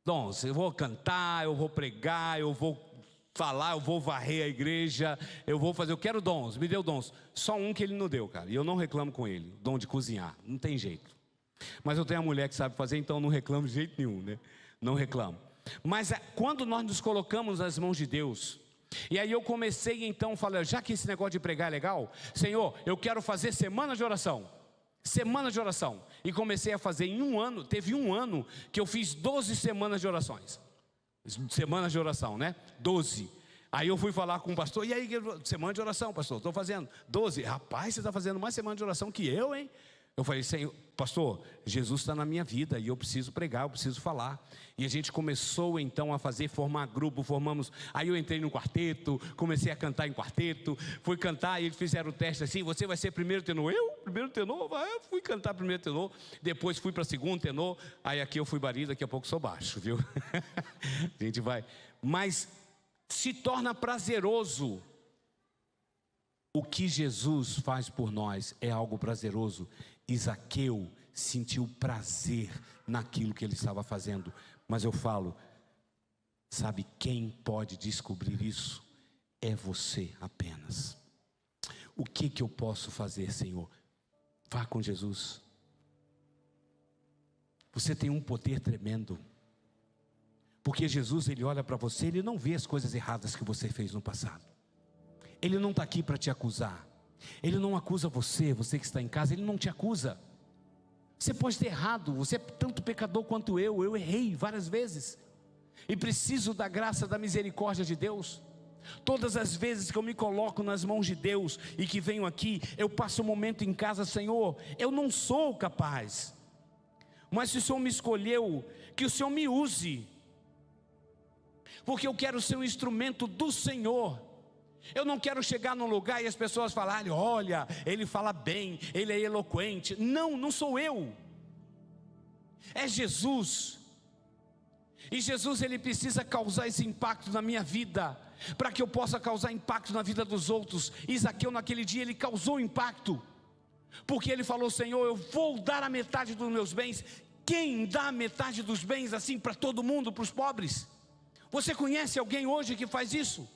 Dons. Eu vou cantar, eu vou pregar, eu vou falar, eu vou varrer a igreja, eu quero dons, me deu dons. Só um que ele não deu, cara, e eu não reclamo com ele: dom de cozinhar, não tem jeito. Mas eu tenho a mulher que sabe fazer, então não reclamo de jeito nenhum, né? Não reclamo. Mas quando nós nos colocamos nas mãos de Deus, e aí eu comecei então, falei: já que esse negócio de pregar é legal, Senhor, eu quero fazer semana de oração. Semana de oração. E comecei a fazer em um ano. Teve um ano que eu fiz 12 semanas de orações. Semanas de oração, né? 12. Aí eu fui falar com o pastor: e aí, semana de oração, pastor? Estou fazendo 12. Rapaz, você está fazendo mais semana de oração que eu, hein? Eu falei: Senhor, pastor, Jesus está na minha vida e eu preciso pregar, eu preciso falar. E a gente começou então a formar grupo, formamos. Aí eu entrei no quarteto, comecei a cantar em quarteto, fui cantar e eles fizeram o teste assim: você vai ser primeiro tenor. Eu? Primeiro tenor? Eu fui cantar primeiro tenor, depois fui para segundo tenor. Aí aqui eu fui barítono, daqui a pouco sou baixo, viu? A gente vai. Mas se torna prazeroso. O que Jesus faz por nós é algo prazeroso. E Zaqueu sentiu prazer naquilo que ele estava fazendo. Mas eu falo: sabe quem pode descobrir isso? É você apenas. O que eu posso fazer, Senhor? Vá com Jesus. Você tem um poder tremendo. Porque Jesus, ele olha para você, ele não vê as coisas erradas que você fez no passado. Ele não está aqui para te acusar. Ele não acusa você que está em casa, ele não te acusa. Você pode ter errado, você é tanto pecador quanto eu errei várias vezes. E preciso da graça, da misericórdia de Deus. Todas as vezes que eu me coloco nas mãos de Deus e que venho aqui, eu passo um momento em casa: Senhor, eu não sou capaz. Mas se o Senhor me escolheu, que o Senhor me use. Porque eu quero ser um instrumento do Senhor. Eu não quero chegar num lugar e as pessoas falarem: olha, ele fala bem, ele é eloquente. Não, não sou eu. É Jesus. E Jesus, ele precisa causar esse impacto na minha vida, para que eu possa causar impacto na vida dos outros. E Zaqueu naquele dia, ele causou impacto. Porque ele falou: Senhor, eu vou dar a metade dos meus bens. Quem dá a metade dos bens assim para todo mundo, para os pobres? Você conhece alguém hoje que faz isso?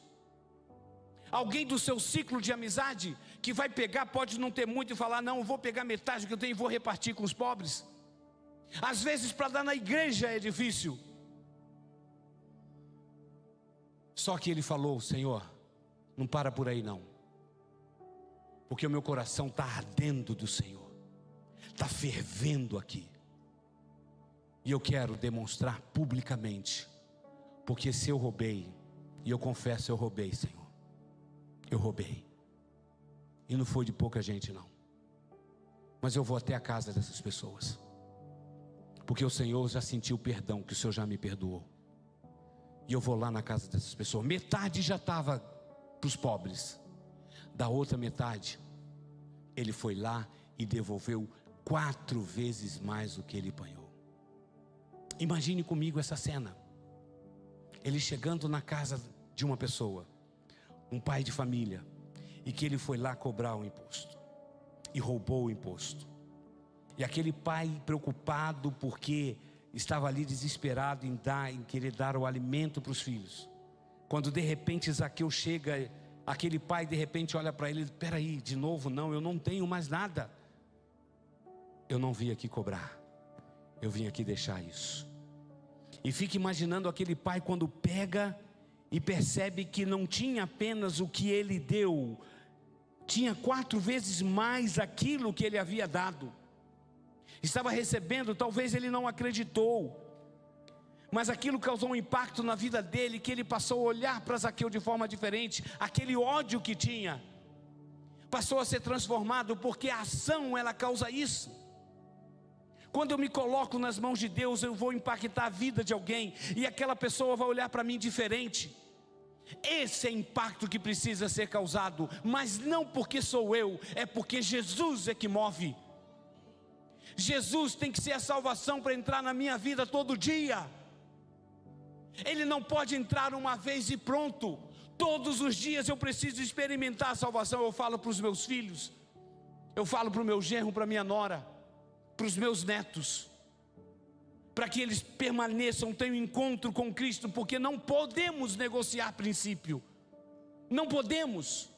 Alguém do seu ciclo de amizade que vai pegar, pode não ter muito, e falar: não, eu vou pegar metade que eu tenho e vou repartir com os pobres. Às vezes para dar na igreja é difícil. Só que ele falou: Senhor, não para por aí não, porque o meu coração está ardendo do Senhor, está fervendo aqui, e eu quero demonstrar publicamente. Porque se eu roubei, e eu confesso, eu roubei, Senhor, eu roubei, e não foi de pouca gente não, mas eu vou até a casa dessas pessoas, porque o Senhor já sentiu o perdão que o Senhor já me perdoou. E eu vou lá na casa dessas pessoas. Metade já estava para os pobres, da outra metade ele foi lá e devolveu 4 vezes mais do que ele apanhou. Imagine comigo essa cena. Ele chegando na casa de uma pessoa, um pai de família, e que ele foi lá cobrar o imposto, e roubou o imposto. E aquele pai preocupado, porque estava ali desesperado em querer dar o alimento para os filhos. Quando de repente Zaqueu chega, aquele pai de repente olha para ele e diz: espera aí, de novo não, eu não tenho mais nada. Eu não vim aqui cobrar, eu vim aqui deixar isso. E fica imaginando aquele pai quando pega e percebe que não tinha apenas o que ele deu, tinha 4 vezes mais aquilo que ele havia dado. Estava recebendo, talvez ele não acreditou, mas aquilo causou um impacto na vida dele, que ele passou a olhar para Zaqueu de forma diferente. Aquele ódio que tinha passou a ser transformado, porque a ação, ela causa isso. Quando eu me coloco nas mãos de Deus, eu vou impactar a vida de alguém, e aquela pessoa vai olhar para mim diferente. Esse é o impacto que precisa ser causado, mas não porque sou eu, é porque Jesus é que move. Jesus tem que ser a salvação para entrar na minha vida todo dia. Ele não pode entrar uma vez e pronto. Todos os dias eu preciso experimentar a salvação. Eu falo para os meus filhos, eu falo para o meu genro, para a minha nora, para os meus netos, para que eles permaneçam, tenham encontro com Cristo, porque não podemos negociar princípio. Não podemos.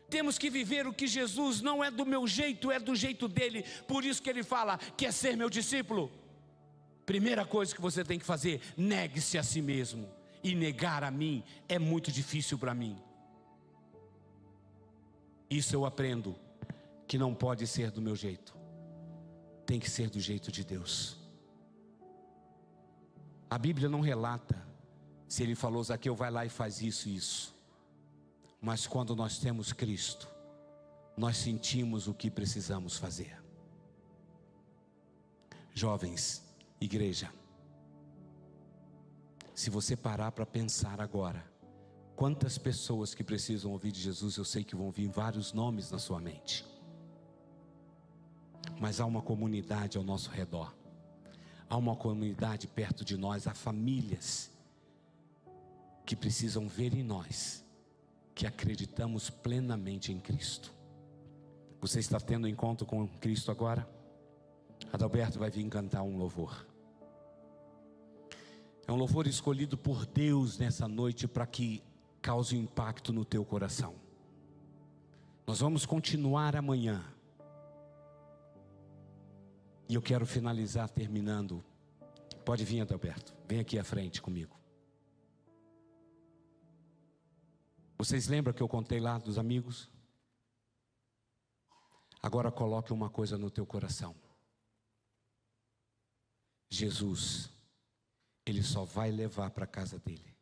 Temos que viver o que Jesus, não é do meu jeito, é do jeito dele. Por isso que ele fala: quer ser meu discípulo? Primeira coisa que você tem que fazer: negue-se a si mesmo. E negar a mim é muito difícil para mim. Isso eu aprendo, que não pode ser do meu jeito, tem que ser do jeito de Deus. A Bíblia não relata se ele falou: Zaqueu, vai lá e faz isso e isso. Mas quando nós temos Cristo, nós sentimos o que precisamos fazer. Jovens, igreja, se você parar para pensar agora, quantas pessoas que precisam ouvir de Jesus, eu sei que vão vir vários nomes na sua mente. Mas há uma comunidade ao nosso redor, há uma comunidade perto de nós, há famílias que precisam ver em nós que acreditamos plenamente em Cristo. Você está tendo encontro com Cristo agora? Adalberto vai vir cantar um louvor. É um louvor escolhido por Deus nessa noite para que cause um impacto no teu coração. Nós vamos continuar amanhã. E eu quero finalizar terminando. Pode vir, Adalberto, vem aqui à frente comigo. Vocês lembram que eu contei lá dos amigos? Agora coloque uma coisa no teu coração. Jesus, Ele só vai levar para a casa dele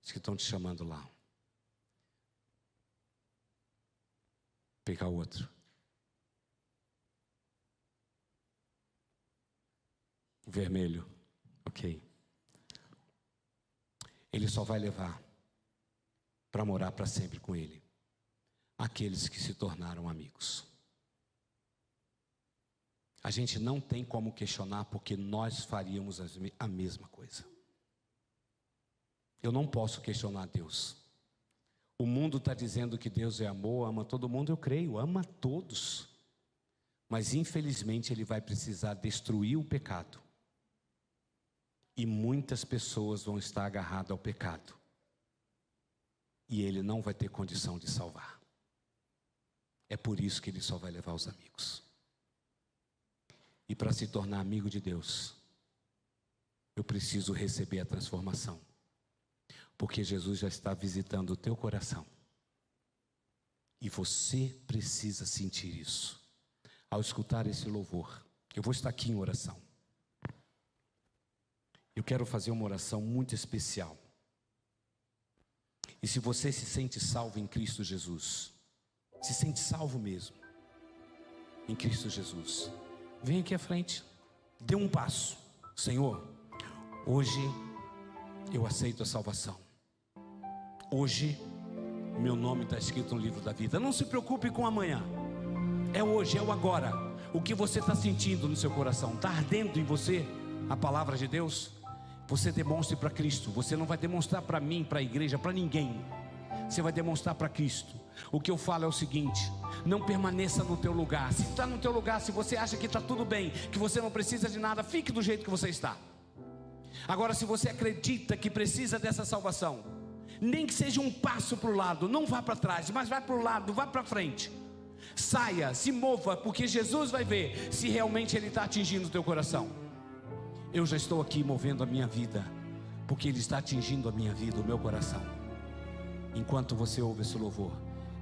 os que estão te chamando lá. Pegar outro. Vermelho, ok. Ele só vai levar para morar para sempre com ele aqueles que se tornaram amigos. A gente não tem como questionar, porque nós faríamos a mesma coisa. Eu não posso questionar Deus. O mundo está dizendo que Deus é amor, ama todo mundo, eu creio, ama todos. Mas infelizmente Ele vai precisar destruir o pecado. E muitas pessoas vão estar agarradas ao pecado. E Ele não vai ter condição de salvar. É por isso que Ele só vai levar os amigos. E para se tornar amigo de Deus, eu preciso receber a transformação. Porque Jesus já está visitando o teu coração. E você precisa sentir isso. Ao escutar esse louvor, eu vou estar aqui em oração. Eu quero fazer uma oração muito especial. E se você se sente salvo em Cristo Jesus, se sente salvo mesmo em Cristo Jesus, vem aqui à frente, dê um passo. Senhor, hoje eu aceito a salvação. Hoje meu nome está escrito no livro da vida. Não se preocupe com amanhã. É hoje, é o agora. O que você está sentindo no seu coração, está ardendo em você a palavra de Deus? Você demonstre para Cristo. Você não vai demonstrar para mim, para a igreja, para ninguém. Você vai demonstrar para Cristo. O que eu falo é o seguinte: não permaneça no teu lugar. Se está no teu lugar, se você acha que está tudo bem, que você não precisa de nada, fique do jeito que você está. Agora, se você acredita que precisa dessa salvação, nem que seja um passo para o lado, não vá para trás, mas vá para o lado, vá para frente. Saia, se mova, porque Jesus vai ver se realmente Ele está atingindo o teu coração. Eu já estou aqui movendo a minha vida, porque Ele está atingindo a minha vida, o meu coração. Enquanto você ouve esse louvor,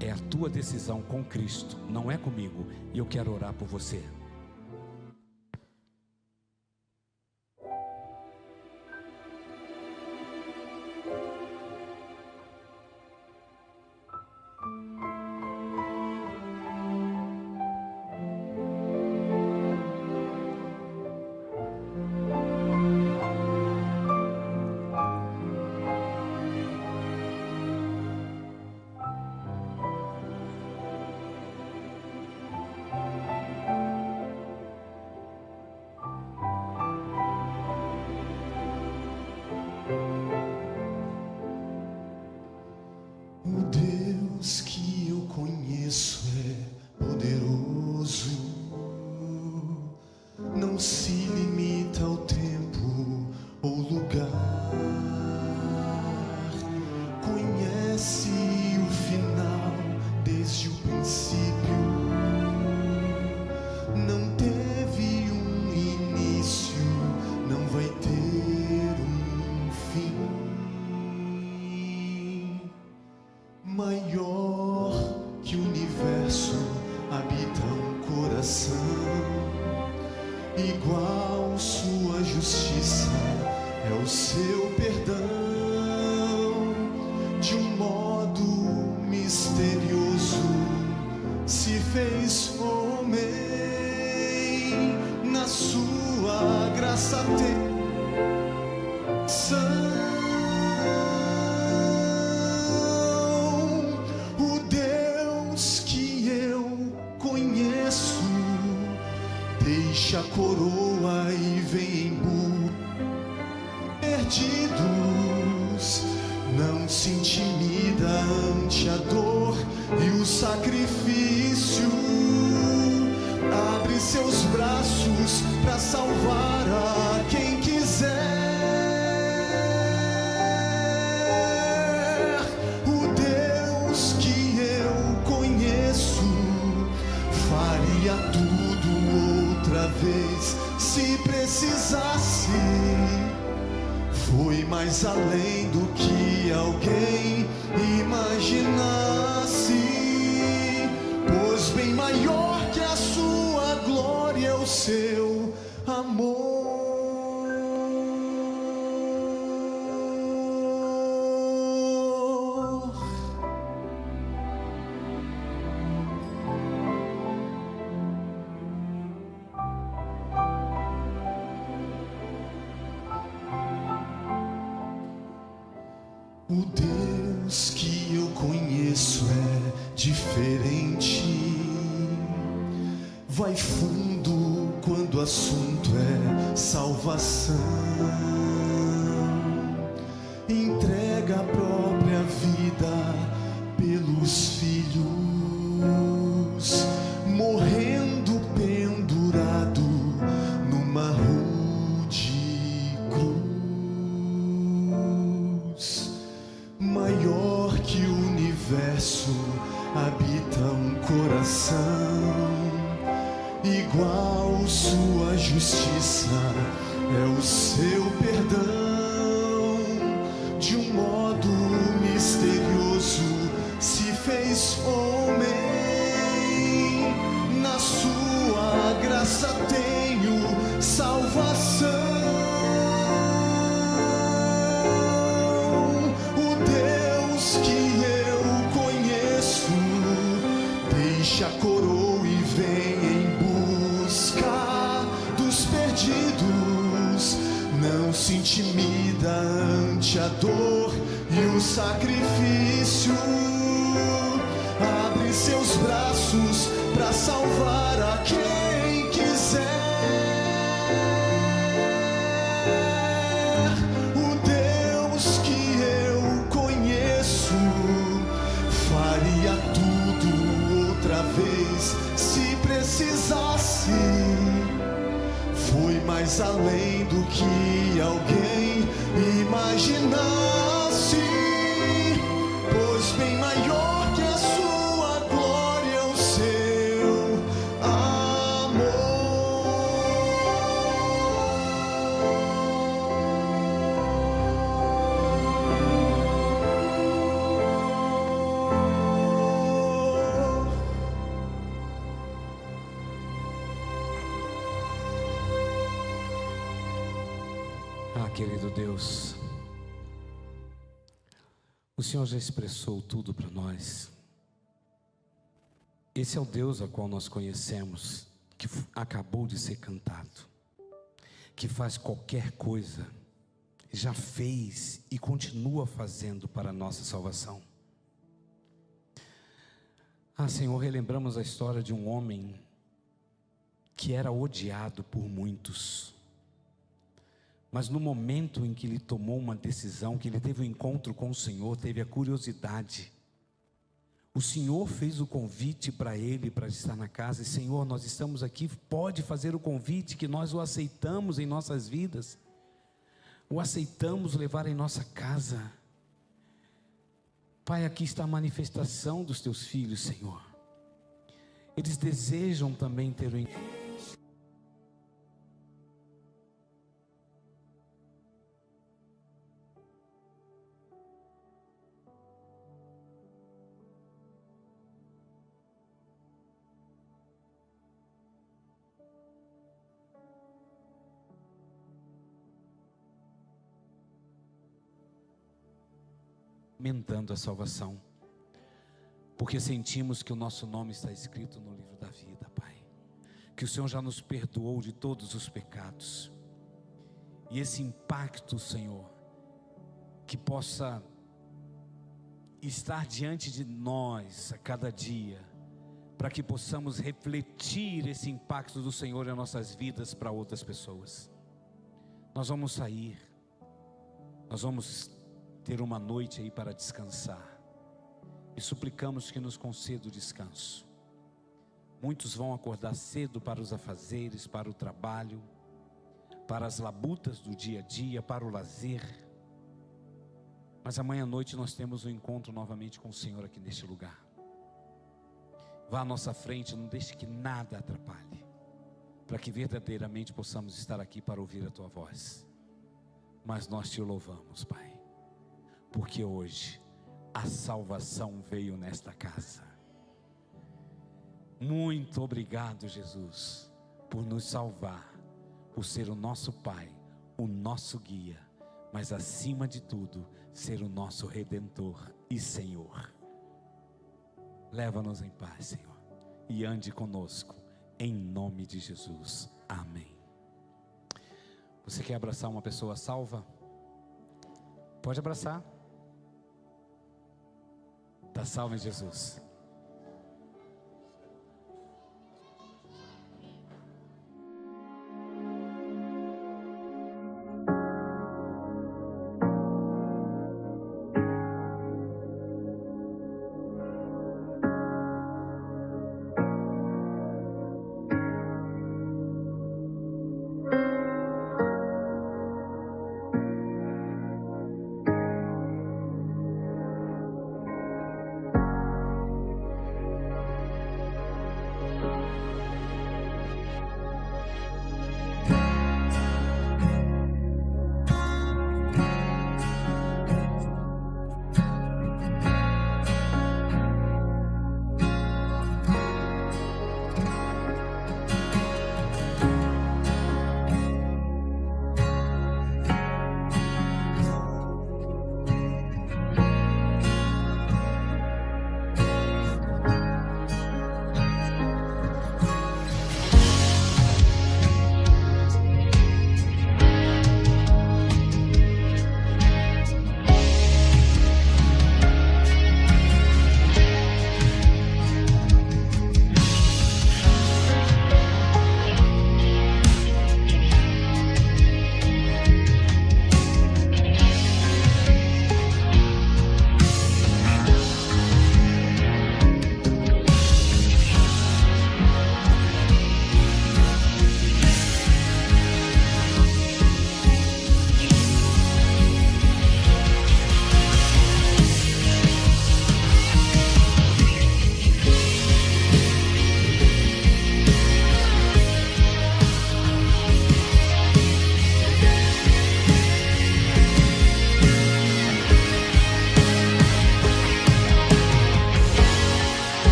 é a tua decisão com Cristo, não é comigo. E eu quero orar por você. O Deus que eu conheço é poderoso, não se limita ao tempo ou lugar, conhece o final desde o princípio, não teve um início, não vai ter um fim. Maior que o universo habita um coração, igual sua justiça é o seu perdão. De um modo misterioso se fez homem, na sua graça tem deixa a coroa e vem em perdidos, não se intimida ante a dor e o sacrifício, abre seus braços para salvar a quem quiser. O Deus que eu conheço faria tudo outra vez se precisasse. Foi mais além do que alguém imaginasse, pois bem maior que a sua glória é o seu amor. O Deus que eu conheço é diferente, vai fundo quando o assunto é salvação, entrega a própria vida teus filhos morrendo pendurado numa rude cruz. Maior que o universo habita um coração, igual sua justiça é o seu perdão. De um modo misterioso se fez homem, na sua graça tenho salvação. O Deus que eu conheço deixa a coroa e vem em busca dos perdidos. Não se intimida ante a dor e o sacrifício. Abre seus braços para salvar a quem quiser. O Deus que eu conheço faria tudo outra vez se precisasse. Foi mais além do que alguém imaginasse, pois bem maior que a sua glória é o seu amor. Querido Deus, o Senhor já expressou tudo para nós. Esse é o Deus a qual nós conhecemos, que acabou de ser cantado, que faz qualquer coisa, já fez e continua fazendo para a nossa salvação. Senhor, relembramos a história de um homem que era odiado por muitos. Mas no momento em que ele tomou uma decisão, que ele teve um encontro com o Senhor, teve a curiosidade. O Senhor fez o convite para ele, para estar na casa. E Senhor, nós estamos aqui, pode fazer o convite que nós o aceitamos em nossas vidas. O aceitamos levar em nossa casa. Pai, aqui está a manifestação dos teus filhos, Senhor. Eles desejam também ter o encontro. Aumentando a salvação, porque sentimos que o nosso nome está escrito no livro da vida, Pai, que o Senhor já nos perdoou de todos os pecados, e esse impacto, Senhor, que possa estar diante de nós a cada dia, para que possamos refletir esse impacto do Senhor em nossas vidas para outras pessoas. Nós vamos sair, nós vamos ter uma noite aí para descansar, e suplicamos que nos conceda o descanso. Muitos vão acordar cedo para os afazeres, para o trabalho, para as labutas do dia a dia, para o lazer, mas amanhã à noite nós temos um encontro novamente com o Senhor aqui neste lugar. Vá à nossa frente, não deixe que nada atrapalhe, para que verdadeiramente possamos estar aqui para ouvir a Tua voz. Mas nós Te louvamos, Pai, porque hoje a salvação veio nesta casa. Muito obrigado, Jesus, por nos salvar, por ser o nosso Pai, o nosso guia, mas acima de tudo, ser o nosso Redentor e Senhor. Leva-nos em paz, Senhor, e ande conosco, em nome de Jesus. Amém. Você quer abraçar uma pessoa salva? Pode abraçar. Está salvo em Jesus.